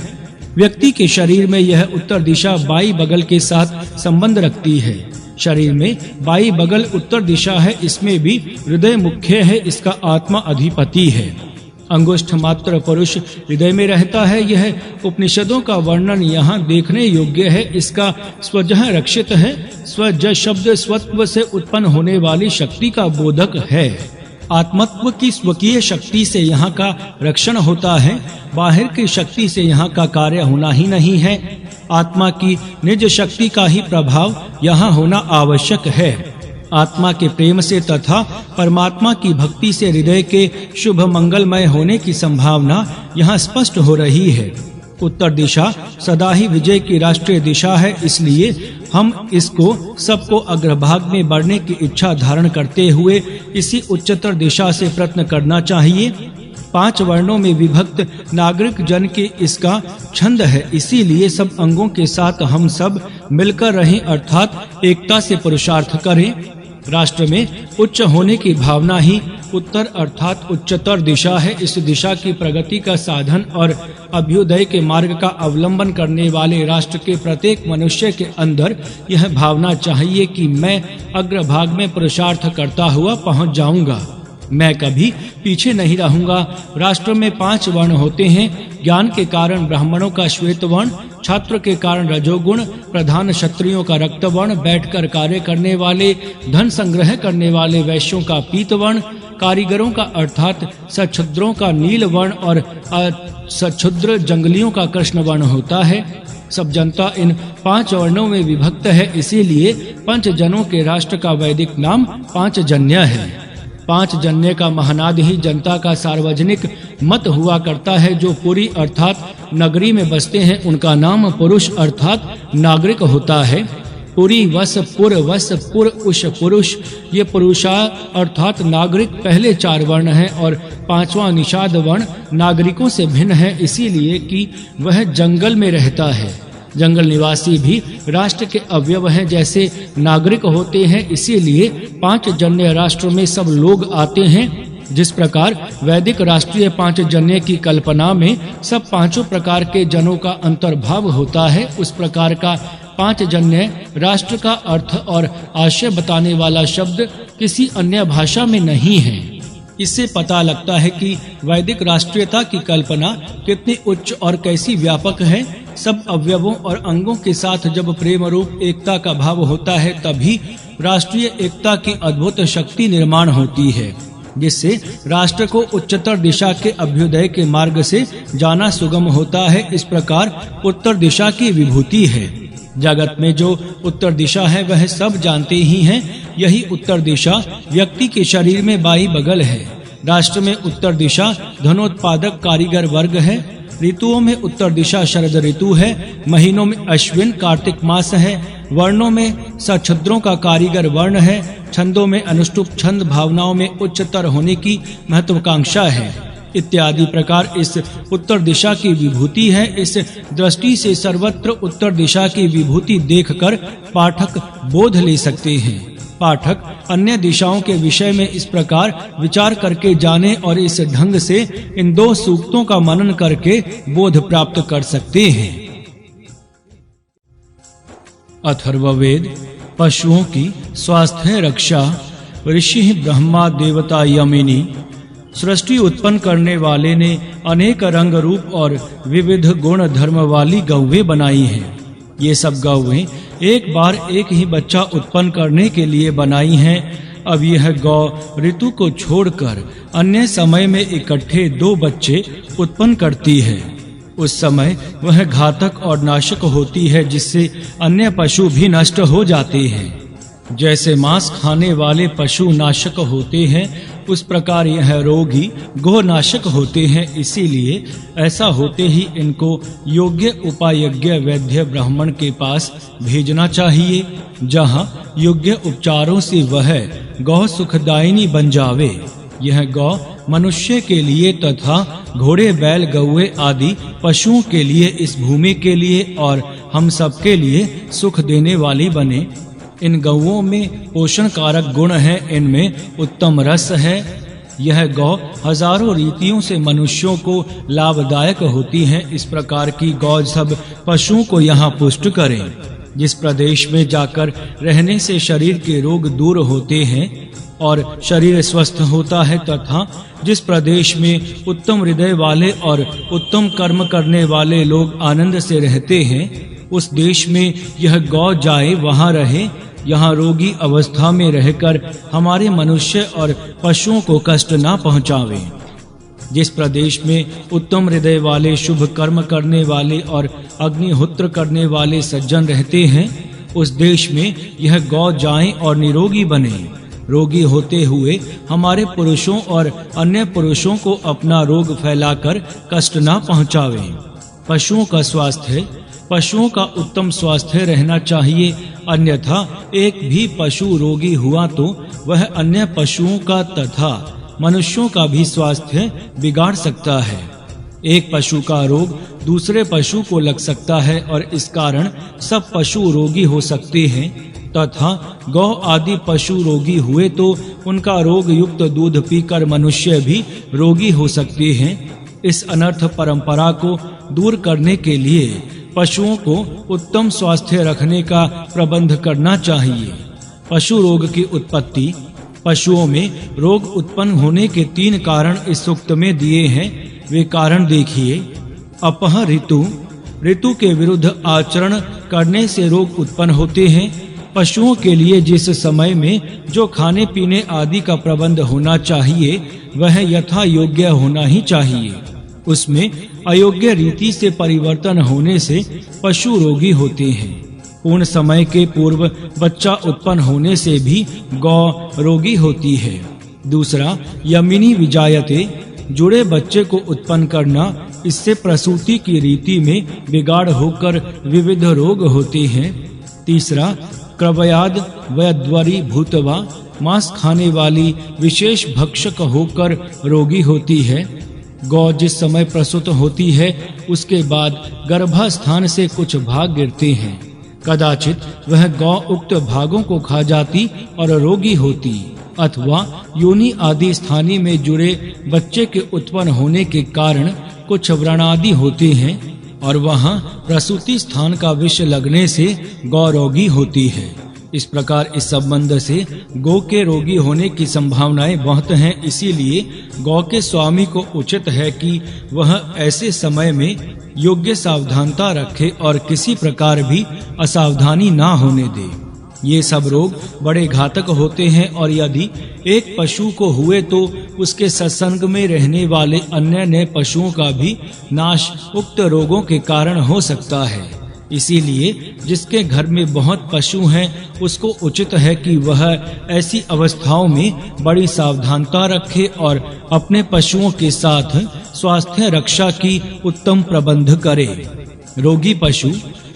व्यक्ति के शरीर में यह उत्तर दिशा बाई बगल के साथ संबंध रखती है। शरीर में बाई बगल उत्तर दिशा है, इसमें भी हृदय मुख्य है, इसका आत्मा अधिपति है। अंगुष्ठ मात्र पुरुष हृदय में रहता है। यह उपनिषदों का वर्णन यहाँ देखने योग्य है। इसका स्वजह रक्षित है। स्वज शब्द स्वत्व से उत्पन्न होने वाली शक्ति का बोधक है। आत्मत्व की स्वकीय शक्ति से यहाँ का रक्षण होता है, बाहर की शक्ति से यहाँ का कार्य होना ही नहीं है। आत्मा की निज शक्ति का ही प्रभाव यहाँ होना आवश्यक है। आत्मा के प्रेम से तथा परमात्मा की भक्ति से हृदय के शुभ मंगलमय होने की संभावना यहाँ स्पष्ट हो रही है। उत्तर दिशा सदा ही विजय की राष्ट्रीय दिशा है, इसलिए हम इसको सबको अग्रभाग में बढ़ने की इच्छा धारण करते हुए इसी उच्चतर दिशा से प्रयत्न करना चाहिए। 5 वर्णों में विभक्त नागरिक जन के इसका छंद है, इसीलिए सब अंगों के साथ हम सब मिलकर रहें, अर्थात एकता से पुरुषार्थ करें। राष्ट्र में उच्च होने की भावना ही उत्तर अर्थात उच्चतर दिशा है। इस दिशा की प्रगति का साधन और अभ्युदय के मार्ग का अवलंबन करने वाले राष्ट्र के प्रत्येक मनुष्य के अंदर यह भावना चाहिए कि मैं अग्रभाग में पुरुषार्थ करता हुआ पहुंच जाऊंगा, मैं कभी पीछे नहीं रहूंगा। राष्ट्र में 5 वर्ण होते हैं। ज्ञान के कारण ब्राह्मणों का श्वेत वर्ण, छात्र के कारण रजोगुण, प्रधान क्षत्रियों का रक्त वर्ण, बैठकर कार्य करने वाले, धन संग्रह करने वाले वैश्यों का पीत वर्ण, कारीगरों का अर्थात सच्छुद्रों का नील वर्ण और सच्छुद्र जंगलियों का कृष्ण वर्ण होता है। सब जनता इन 5 वर्णों में विभक्त है, इसीलिए 5 जनों के राष्ट्र का वैदिक नाम 5 जन्य है। 5 जन्य का महानाद ही जनता का सार्वजनिक मत हुआ करता है। जो पुरी अर्थात नगरी में बसते हैं उनका नाम पुरुष अर्थात नागरिक होता है। पुरी वस पुर उष पुरुष, ये पुरुषा अर्थात नागरिक पहले 4 वर्ण हैं और 5वां निषाद वर्ण नागरिकों से भिन्न है, इसीलिए कि वह जंगल में रहता है। जंगल निवासी भी राष्ट्र के अवयव हैं, जैसे नागरिक होते हैं, इसीलिए 5 जन्य राष्ट्र में सब लोग आते हैं। जिस प्रकार वैदिक राष्ट्रीय 5 जन्य की कल्पना में सब 5 प्रकार के जनों का अंतर्भाव होता है, उस प्रकार का 5 जन्य राष्ट्र का अर्थ और आशय बताने वाला शब्द किसी अन्य भाषा में नहीं है। इससे पता लगता है कि वैदिक राष्ट्रीयता की कल्पना कितनी उच्च और कैसी व्यापक है। सब अवयवों और अंगों के साथ जब प्रेम रूप एकता का भाव होता है, तभी राष्ट्रीय एकता की अद्भुत शक्ति निर्माण होती है, जिससे राष्ट्र को उच्चतर दिशा के अभ्युदय के मार्ग से जाना सुगम होता है। इस प्रकार उत्तर दिशा की विभूति है। जगत में जो उत्तर दिशा है वह सब जानते ही हैं। यही उत्तर दिशा व्यक्ति के शरीर में बाई बगल है। राष्ट्र में उत्तर दिशा धनोत्पादक कारीगर वर्ग है। ऋतुओं में उत्तर दिशा शरद ऋतु है। महीनों में अश्विन कार्तिक मास है। वर्णों में सच्छुद्रों का कारीगर वर्ण है। छंदों में अनुष्टुप छंद, भावनाओं में उच्चतर होने की महत्वाकांक्षा है, इत्यादि प्रकार इस उत्तर दिशा की विभूति है। इस दृष्टि से सर्वत्र उत्तर दिशा की विभूति देखकर पाठक बोध ले सकते हैं। पाठक अन्य दिशाओं के विषय में इस प्रकार विचार करके जाने और इस ढंग से इन 2 सूक्तों का मनन करके बोध प्राप्त कर सकते हैं। अथर्ववेद पशुओं की स्वास्थ्य रक्षा। ऋषि ब्रह्मा देवता यमिनी। सृष्टि उत्पन्न करने वाले ने अनेक रंग रूप और विविध गुण धर्म वाली गौवें बनाई हैं। ये सब गौवें एक बार एक ही बच्चा उत्पन्न करने के लिए बनाई हैं। अब यह गौ ऋतु को छोड़कर अन्य समय में इकट्ठे 2 बच्चे उत्पन्न करती है। उस समय वह घातक और नाशक होती है, जिससे अन्य पशु भी नष्ट हो जाते हैं। जैसे मांस खाने वाले पशु नाशक होते हैं, उस प्रकार यह रोगी गोनाशक होते हैं। इसीलिए ऐसा होते ही इनको योग्य उपायज्ञ वैद्य ब्राह्मण के पास भेजना चाहिए, जहाँ योग्य उपचारों से वह गौ सुखदायिनी बन जावे। यह गौ मनुष्य के लिए तथा घोड़े बैल गौए आदि पशुओं के लिए, इस भूमि के लिए और हम सबके लिए सुख देने वाली बने। इन गौओं में पोषण कारक गुण है, इनमें उत्तम रस है। यह गौ हजारों रीतियों से मनुष्यों को लाभदायक होती हैं। इस प्रकार की गौ सब पशुओं को यहाँ पुष्ट करें। जिस प्रदेश में जाकर रहने से शरीर के रोग दूर होते हैं और शरीर स्वस्थ होता है, तथा जिस प्रदेश में उत्तम हृदय वाले और उत्तम कर्म करने वाले लोग आनंद से रहते हैं, उस देश में यह गौ जाए, वहाँ रहे। यहाँ रोगी अवस्था में रहकर हमारे मनुष्य और पशुओं को कष्ट ना पहुँचावे। जिस प्रदेश में उत्तम हृदय वाले, शुभ कर्म करने वाले और अग्निहोत्र करने वाले सज्जन रहते हैं, उस देश में यह गौ जाए और निरोगी बने। रोगी होते हुए हमारे पुरुषों और अन्य पुरुषों को अपना रोग फैलाकर कष्ट ना पहुँचावे। पशुओं का स्वास्थ्य, पशुओं का उत्तम स्वास्थ्य रहना चाहिए, अन्यथा एक भी पशु रोगी हुआ तो वह अन्य पशुओं का तथा मनुष्यों का भी स्वास्थ्य बिगाड़ सकता है। एक पशु का रोग दूसरे पशु को लग सकता है और इस कारण सब पशु रोगी हो सकते हैं, तथा गौ आदि पशु रोगी हुए तो उनका रोग युक्त दूध पीकर मनुष्य भी रोगी हो सकते हैं। इस अनर्थ परंपरा को दूर करने के लिए पशुओं को उत्तम स्वास्थ्य रखने का प्रबंध करना चाहिए। पशु रोग की उत्पत्ति। पशुओं में रोग उत्पन्न होने के 3 कारण इस सूक्त में दिए हैं। वे कारण देखिए। अपह ऋतु, ऋतु के विरुद्ध आचरण करने से रोग उत्पन्न होते हैं। पशुओं के लिए जिस समय में जो खाने पीने आदि का प्रबंध होना चाहिए वह यथा योग्य होना ही चाहिए। उसमें अयोग्य रीति से परिवर्तन होने से पशु रोगी होते हैं। पूर्ण समय के पूर्व बच्चा उत्पन्न होने से भी गौ रोगी होती है। दूसरा, यमिनी विजायते, जुड़े बच्चे को उत्पन्न करना, इससे प्रसूति की रीति में बिगाड़ होकर विविध रोग होते हैं। तीसरा, क्रवयाद वयद्वरी भूतवा, मांस खाने वाली विशेष भक्षक होकर रोगी होती है। गौ जिस समय प्रसूत होती है उसके बाद गर्भास्थान से कुछ भाग गिरते हैं। कदाचित वह गौ उक्त भागों को खा जाती और रोगी होती, अथवा योनि आदि स्थानी में जुड़े बच्चे के उत्पन्न होने के कारण कुछ व्रणादि होते हैं और वहां प्रसूति स्थान का विष लगने से गौ रोगी होती है। इस प्रकार इस संबंध से गौ के रोगी होने की संभावनाएं बहुत हैं। इसीलिए गौ के स्वामी को उचित है कि वह ऐसे समय में योग्य सावधानता रखे और किसी प्रकार भी असावधानी ना होने दे। ये सब रोग बड़े घातक होते हैं और यदि एक पशु को हुए तो उसके सत्संग में रहने वाले अन्य नए पशुओं का भी नाश उक्त रोगों के कारण हो सकता है। इसीलिए जिसके घर में बहुत पशु हैं उसको उचित है कि वह ऐसी अवस्थाओं में बड़ी सावधानता रखे और अपने पशुओं के साथ स्वास्थ्य रक्षा की उत्तम प्रबंध करे। रोगी पशु,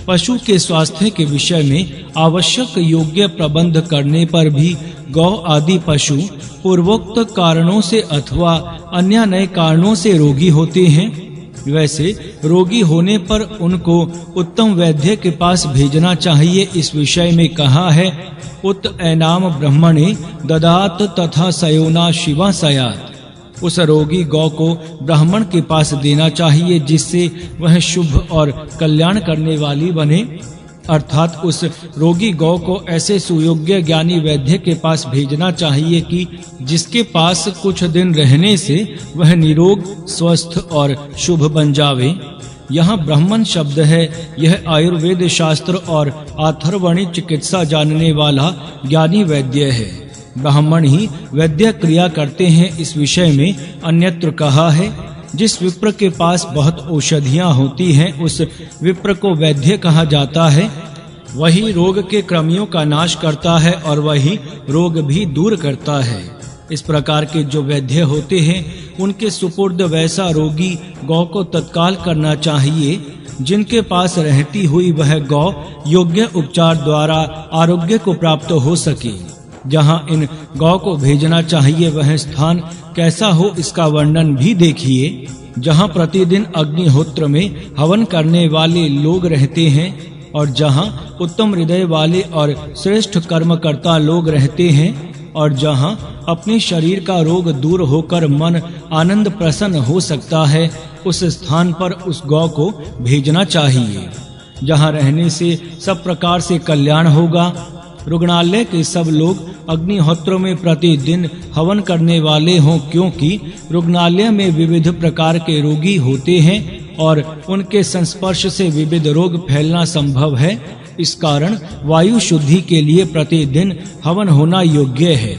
पशु के स्वास्थ्य के विषय में आवश्यक योग्य प्रबंध करने पर भी गौ आदि पशु पूर्वोक्त कारणों से अथवा अन्य नए कारणों से रोगी होते हैं। वैसे रोगी होने पर उनको उत्तम वैद्य के पास भेजना चाहिए। इस विषय में कहा है, उत एनाम ब्रह्मणे ददात तथा सयोना शिवा सयात। उस रोगी गौ को ब्राह्मण के पास देना चाहिए जिससे वह शुभ और कल्याण करने वाली बने। अर्थात उस रोगी गौ को ऐसे सुयोग्य ज्ञानी वैद्य के पास भेजना चाहिए कि जिसके पास कुछ दिन रहने से वह निरोग, स्वस्थ और शुभ बन जावे। यहाँ ब्राह्मण शब्द है, यह आयुर्वेद शास्त्र और अथर्वणी चिकित्सा जानने वाला ज्ञानी वैद्य है। ब्राह्मण ही वैद्य क्रिया करते हैं। इस विषय में अन्यत्र कहा है, जिस विप्र के पास बहुत औषधियां होती हैं उस विप्र को वैद्य कहा जाता है। वही रोग के क्रमियों का नाश करता है और वही रोग भी दूर करता है। इस प्रकार के जो वैद्य होते हैं उनके सुपुर्द वैसा रोगी गौ को तत्काल करना चाहिए। जिनके पास रहती हुई वह गौ योग्य उपचार द्वारा आरोग्य को प्राप्त हो सके। जहाँ इन गौ को भेजना चाहिए वह स्थान कैसा हो इसका वर्णन भी देखिए। जहाँ प्रतिदिन अग्निहोत्र में हवन करने वाले लोग रहते हैं और जहाँ उत्तम हृदय वाले और श्रेष्ठ कर्मकर्ता लोग रहते हैं और जहाँ अपने शरीर का रोग दूर होकर मन आनंद प्रसन्न हो सकता है, उस स्थान पर उस गौ को भेजना चाहिए जहाँ रहने से सब प्रकार से कल्याण होगा। रुग्णालय के सब लोग अग्निहोत्र में प्रतिदिन हवन करने वाले हों, क्योंकि रुग्णालय में विविध प्रकार के रोगी होते हैं और उनके संस्पर्श से विविध रोग फैलना संभव है। इस कारण वायु शुद्धि के लिए प्रतिदिन हवन होना योग्य है।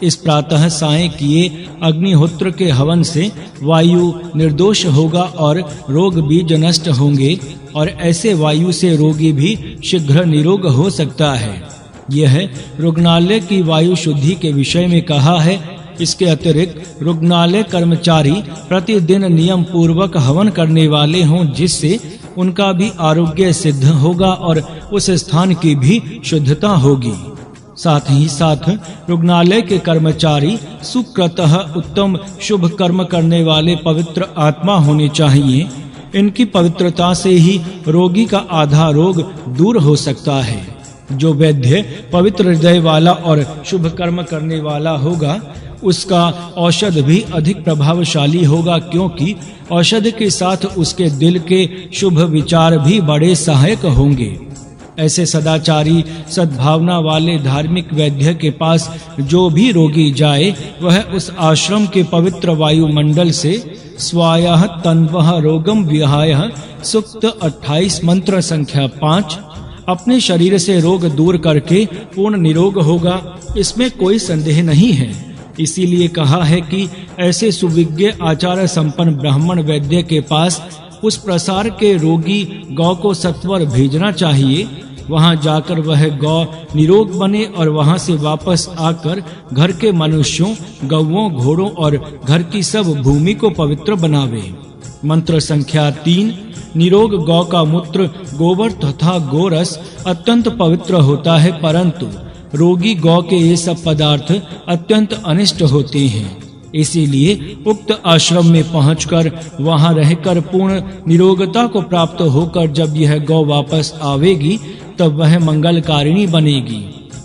इस प्रातः सायं किए अग्निहोत्र के हवन से वायु निर्दोष होगा और रोग बीज नष्ट होंगे और ऐसे वायु से रोगी भी शीघ्र निरोग हो सकता है। यह रुग्णालय की वायु शुद्धि के विषय में कहा है। इसके अतिरिक्त रुग्णालय कर्मचारी प्रतिदिन नियम पूर्वक हवन करने वाले हों, जिससे उनका भी आरोग्य सिद्ध होगा और उस स्थान की भी शुद्धता होगी। साथ ही साथ रुग्णालय के कर्मचारी सुकृतः उत्तम शुभ कर्म करने वाले पवित्र आत्मा होने चाहिए। इनकी पवित्रता से ही रोगी का आधा रोग दूर हो सकता है। जो वैद्य पवित्र हृदय वाला और शुभ कर्म करने वाला होगा, उसका औषध भी अधिक प्रभावशाली होगा, क्योंकि औषध के साथ उसके दिल के शुभ विचार भी बड़े सहायक होंगे। ऐसे सदाचारी सद्भावना वाले धार्मिक वैद्य के पास जो भी रोगी जाए, वह उस आश्रम के पवित्र वायुमंडल से स्वायः तन्वः रोगम विहाय सूक्त 28 मंत्र संख्या 5 अपने शरीर से रोग दूर करके पूर्ण निरोग होगा। इसमें कोई संदेह नहीं है। इसीलिए कहा है कि ऐसे सुविज्ञ आचार संपन्न ब्राह्मण वैद्य के पास उस प्रसार के रोगी गौ को सत्वर भेजना चाहिए। वहां जाकर वह गौ निरोग बने और वहां से वापस आकर घर के मनुष्यों, गौओं, घोड़ों और घर की सब भूमि को पवित्र बनावे। मंत्र संख्या 3 निरोग गौ का मूत्र, गोबर तथा गोरस अत्यंत पवित्र होता है, परंतु रोगी गौ के ये सब पदार्थ अत्यंत अनिष्ट होते हैं। इसीलिए उक्त आश्रम में पहुंचकर वहां रहकर पूर्ण निरोगता को प्राप्त होकर जब यह गौ वापस आवेगी, तब वह मंगलकारिणी बनेगी।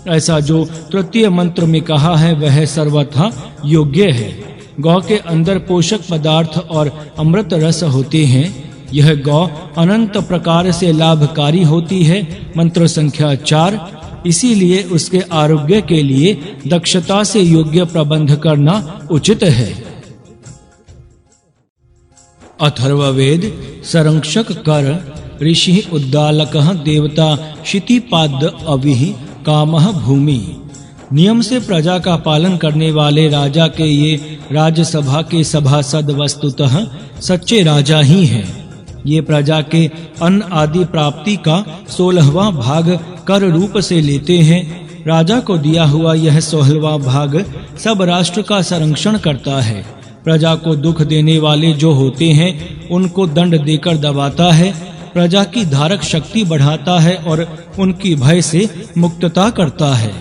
ऐसा जो तृतीय मंत्र में कहा है, वह सर्वथा योग्य है। गौ के अंदर पोषक पदार्थ और अमृत रस होते हैं। यह गौ अनंत प्रकार से लाभकारी होती है। मंत्र संख्या 4 इसीलिए उसके आरोग्य के लिए दक्षता से योग्य प्रबंध करना उचित है। अथर्ववेद संरक्षक कर ऋषि उद्दालकः देवता क्षितिपाद अविः कामः भूमि। नियम से प्रजा का पालन करने वाले राजा के ये राज्यसभा के सभासद वस्तुतः सच्चे राजा ही हैं। ये प्रजा के अन्न आदि प्राप्ति का 16वां भाग कर रूप से लेते हैं। राजा को दिया हुआ यह 16वां भाग सब राष्ट्र का संरक्षण करता है। प्रजा को दुख देने वाले जो होते हैं, उनको दंड देकर दबाता है। प्रजा की धारक शक्ति बढ़ाता है और उनकी भय से मुक्तता करता है।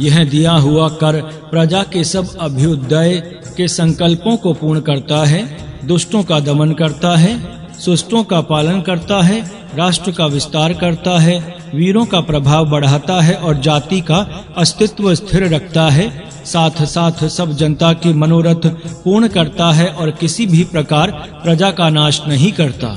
यह दिया हुआ कर प्रजा के सब अभ्युदय के संकल्पों को पूर्ण करता है, दुष्टों का दमन करता है, सुष्टों का पालन करता है, राष्ट्र का विस्तार करता है, वीरों का प्रभाव बढ़ाता है और जाति का अस्तित्व स्थिर रखता है। साथ साथ सब जनता के मनोरथ पूर्ण करता है और किसी भी प्रकार प्रजा का नाश नहीं करता।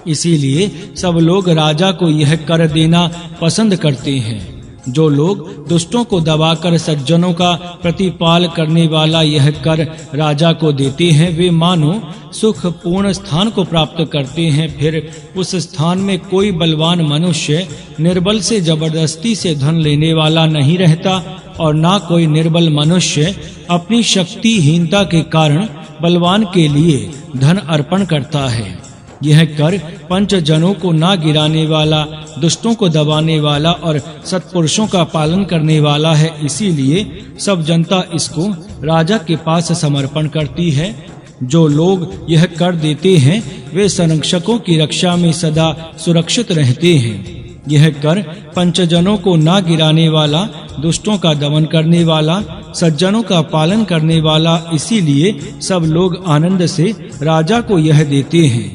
इसीलिए सब लोग राजा को यह कर देना पसंद करते हैं। जो लोग दुष्टों को दबाकर सज्जनों का प्रतिपाल करने वाला यह कर राजा को देते हैं, वे मानो सुख पूर्ण स्थान को प्राप्त करते हैं। फिर उस स्थान में कोई बलवान मनुष्य निर्बल से जबरदस्ती से धन लेने वाला नहीं रहता और ना कोई निर्बल मनुष्य अपनी शक्तिहीनता के कारण बलवान के लिए धन अर्पण करता है। यह कर पंच जनों को ना गिराने वाला, दुष्टों को दबाने वाला और सत्पुरुषों का पालन करने वाला है। इसीलिए सब जनता इसको राजा के पास समर्पण करती है। जो लोग यह कर देते हैं, वे संरक्षकों की रक्षा में सदा सुरक्षित रहते हैं। यह कर पंचजनों को ना गिराने वाला, दुष्टों का दमन करने वाला, सज्जनों का पालन करने वाला, इसीलिए सब लोग आनंद से राजा को यह देते हैं।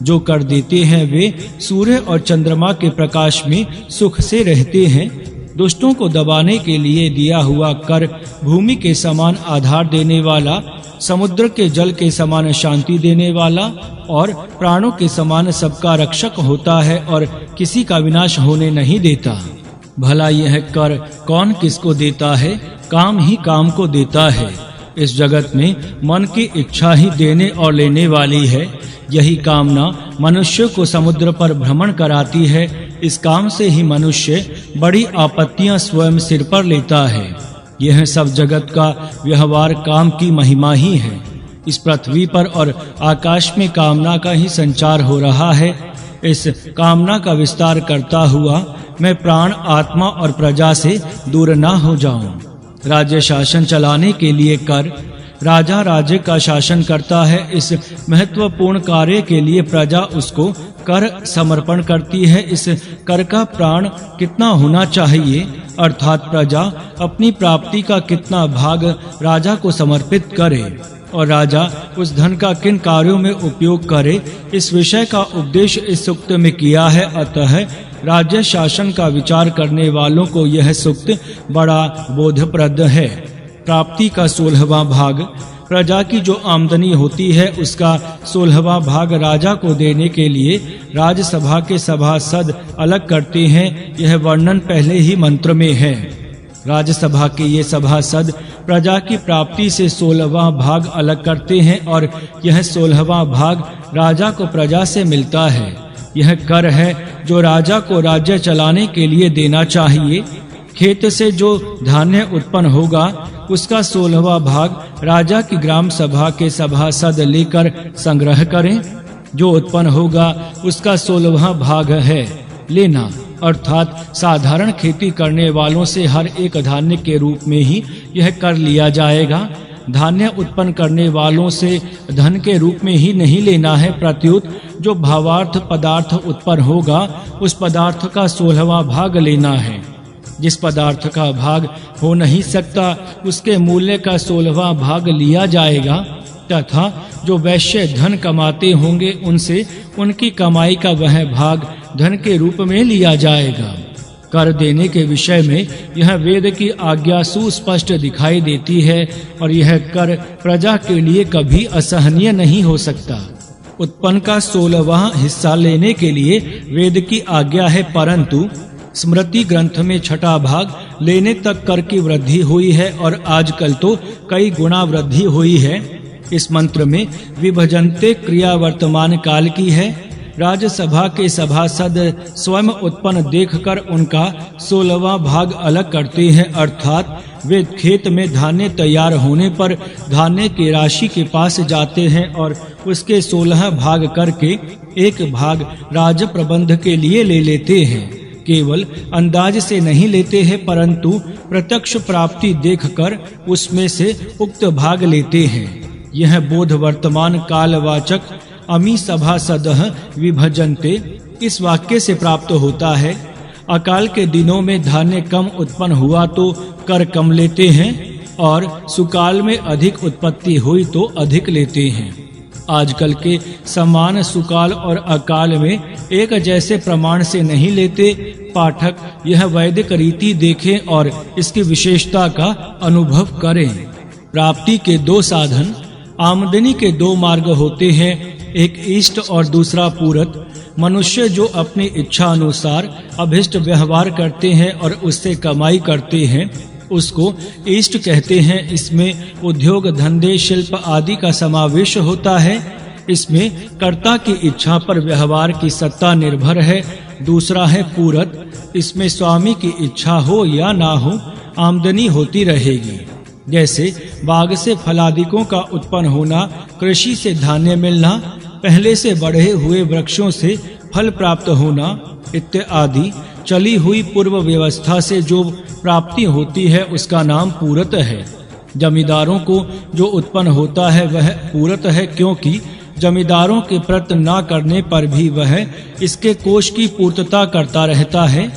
जो कर देते हैं वे सूर्य और चंद्रमा के प्रकाश में सुख से रहते हैं। दुष्टों को दबाने के लिए दिया हुआ कर भूमि के समान आधार देने वाला, समुद्र के जल के समान शांति देने वाला और प्राणों के समान सबका रक्षक होता है और किसी का विनाश होने नहीं देता। भला यह कर कौन किसको देता है? काम ही काम को देता है। इस जगत में मन की इच्छा ही देने और लेने वाली है। यही कामना मनुष्य को समुद्र पर भ्रमण कराती है। इस काम से ही मनुष्य बड़ी आपत्तियां स्वयं सिर पर लेता है। यह सब जगत का व्यवहार काम की महिमा ही है। इस पृथ्वी पर और आकाश में कामना का ही संचार हो रहा है। इस कामना का विस्तार करता हुआ मैं प्राण, आत्मा और प्रजा से दूर ना हो जाऊं। राज्य शासन चलाने के लिए कर, राजा राज्य का शासन करता है। इस महत्वपूर्ण कार्य के लिए प्रजा उसको कर समर्पण करती है। इस कर का प्राण कितना होना चाहिए, अर्थात प्रजा अपनी प्राप्ति का कितना भाग राजा को समर्पित करे और राजा उस धन का किन कार्यों में उपयोग करे, इस विषय का उपदेश इस सूक्त में किया है। अतः राज्य शासन का विचार करने वालों को यह सूक्त बड़ा बोधप्रद है। प्राप्ति का 16वां भाग, प्रजा की जो आमदनी होती है उसका 16वां भाग राजा को देने के लिए राज्यसभा के सभासद अलग करते हैं। यह वर्णन पहले ही मंत्र में है। राज्यसभा के ये सभासद प्रजा की प्राप्ति से 16वां भाग अलग करते हैं और यह 16वां भाग राजा को प्रजा से मिलता है। यह कर है जो राजा को राज्य चलाने के लिए देना चाहिए। खेत से जो धान्य उत्पन्न होगा उसका 16वां भाग राजा की ग्राम सभा के सभासद लेकर संग्रह करें। जो उत्पन्न होगा उसका 16वां भाग है लेना, अर्थात साधारण खेती करने वालों से हर एक धान्य के रूप में ही यह कर लिया जाएगा। धान्य उत्पन्न करने वालों से धन के रूप में ही नहीं लेना है, प्रत्युत जो भावार्थ पदार्थ उत्पन्न होगा उस पदार्थ का 16वां भाग लेना है। जिस पदार्थ का भाग हो नहीं सकता उसके मूल्य का 16वां भाग लिया जाएगा, तथा जो वैश्य धन कमाते होंगे उनसे उनकी कमाई का वह भाग धन के रूप में लिया जाएगा। कर देने के विषय में यह वेद की आज्ञा सुस्पष्ट दिखाई देती है और यह कर प्रजा के लिए कभी असहनीय नहीं हो सकता। उत्पन्न का 16वां हिस्सा लेने के लिए वेद की आज्ञा है, परंतु स्मृति ग्रंथ में 6ठा भाग लेने तक कर की वृद्धि हुई है और आजकल तो कई गुना वृद्धि हुई है। इस मंत्र में विभजनते क्रिया वर्तमान काल की है। राज्यसभा के सभासद स्वयं उत्पन्न देखकर उनका 16वां भाग अलग करते हैं, अर्थात वे खेत में धान्य तैयार होने पर धान्य की राशि के पास जाते हैं और उसके 16 भाग करके एक भाग राज्य प्रबंध के लिए ले लेते हैं। केवल अंदाज से नहीं लेते हैं, परंतु प्रत्यक्ष प्राप्ति देखकर उसमें से उक्त भाग लेते हैं। यह बोध वर्तमान कालवाचक अमी सभासदः विभजन्ते इस वाक्य से प्राप्त होता है। अकाल के दिनों में धान्य कम उत्पन्न हुआ तो कर कम लेते हैं और सुकाल में अधिक उत्पत्ति हुई तो अधिक लेते हैं। आजकल के समान सुकाल और अकाल में एक जैसे प्रमाण से नहीं लेते। पाठक यह वैदिक रीति देखें और इसकी विशेषता का अनुभव करें। प्राप्ति के 2 साधन, आमदनी के 2 मार्ग होते हैं, एक इष्ट और दूसरा पूरत। मनुष्य जो अपनी इच्छा अनुसार अभिष्ट व्यवहार करते हैं और उससे कमाई करते हैं उसको इष्ट कहते हैं। इसमें उद्योग, धंधे, शिल्प आदि का समावेश होता है। इसमें कर्ता की इच्छा पर व्यवहार की सत्ता निर्भर है। दूसरा है पूरत, इसमें स्वामी की इच्छा हो या ना हो आमदनी होती रहेगी। जैसे बाग से फलादिकों का उत्पन्न होना, कृषि से धान्य मिलना, पहले से बढ़े हुए वृक्षों से फल प्राप्त होना इत्यादि चली हुई पूर्व व्यवस्था से जो प्राप्ति होती है उसका नाम पूरत है। जमींदारों को जो उत्पन्न होता है वह पूरत है, क्योंकि जमींदारों के प्रत ना करने पर भी वह इसके कोष की पूर्तता करता रहता है।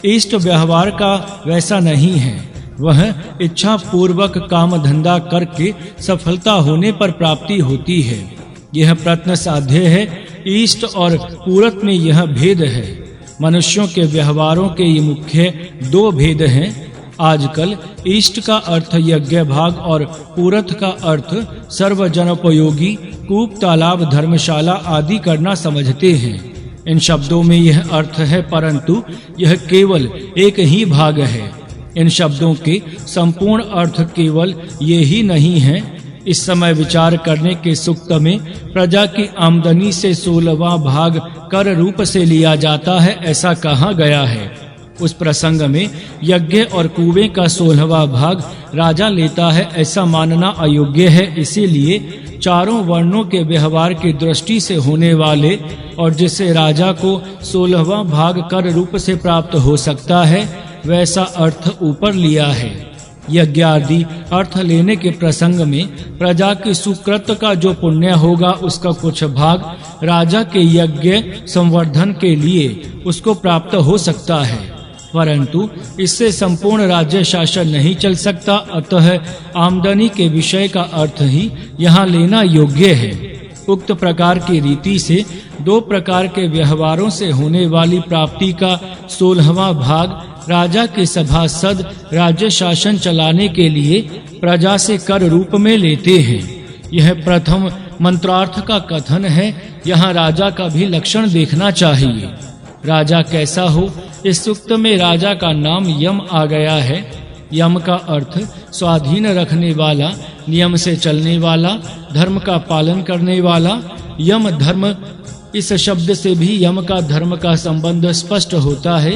इष्ट व्यवहार का वैसा नहीं है, वह इच्छा पूर्वक काम धंधा करके सफलता होने पर प्राप्ति होती है। यह प्रत्न साध्य है। ईष्ट और पूरत में यह भेद है। मनुष्यों के व्यवहारों के ये मुख्य दो भेद हैं। आजकल ईष्ट का अर्थ यज्ञ भाग और पूरत का अर्थ सर्वजनोपयोगी कूप, तालाब, धर्मशाला आदि करना समझते हैं। इन शब्दों में यह अर्थ है, परंतु यह केवल एक ही भाग है। इन शब्दों के संपूर्ण अर्थ केवल ये ही नहीं है। इस समय विचार करने के सूक्त में प्रजा की आमदनी से 16वां भाग कर रूप से लिया जाता है, ऐसा कहा गया है। उस प्रसंग में यज्ञ और कुएं का 16वां भाग राजा लेता है, ऐसा मानना अयोग्य है। इसीलिए चारों वर्णों के व्यवहार की दृष्टि से होने वाले और जिससे राजा को 16वां भाग कर रूप से प्राप्त हो सकता है, वैसा अर्थ ऊपर लिया है। यज्ञ आदि अर्थ लेने के प्रसंग में प्रजा की सुकृत का जो पुण्य होगा, उसका कुछ भाग राजा के यज्ञ संवर्धन के लिए उसको प्राप्त हो सकता है, परंतु इससे संपूर्ण राज्य शासन नहीं चल सकता। अतः आमदनी के विषय का अर्थ ही यहाँ लेना योग्य है। उक्त प्रकार की रीति से दो प्रकार के व्यवहारों से होने वाली प्राप्ति का 16वां भाग राजा के सभासद राज्य शासन चलाने के लिए प्रजा से कर रूप में लेते हैं। यह प्रथम मंत्रार्थ का कथन है। यहाँ राजा का भी लक्षण देखना चाहिए। राजा कैसा हो, इस सूक्त में राजा का नाम यम आ गया है। यम का अर्थ स्वाधीन रखने वाला, नियम से चलने वाला, धर्म का पालन करने वाला। यम धर्म, इस शब्द से भी यम का धर्म का संबंध स्पष्ट होता है।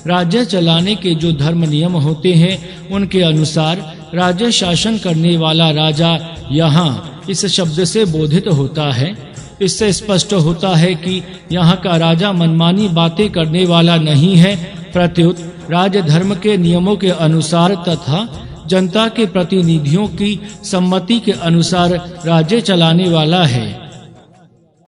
राज्य चलाने के जो धर्म नियम होते हैं, उनके अनुसार राज्य शासन करने वाला राजा यहाँ इस शब्द से बोधित होता है। इससे स्पष्ट होता है कि यहाँ का राजा मनमानी बातें करने वाला नहीं है, प्रत्युत राजधर्म के नियमों के अनुसार तथा जनता के प्रतिनिधियों की सम्मति के अनुसार राज्य चलाने वाला है।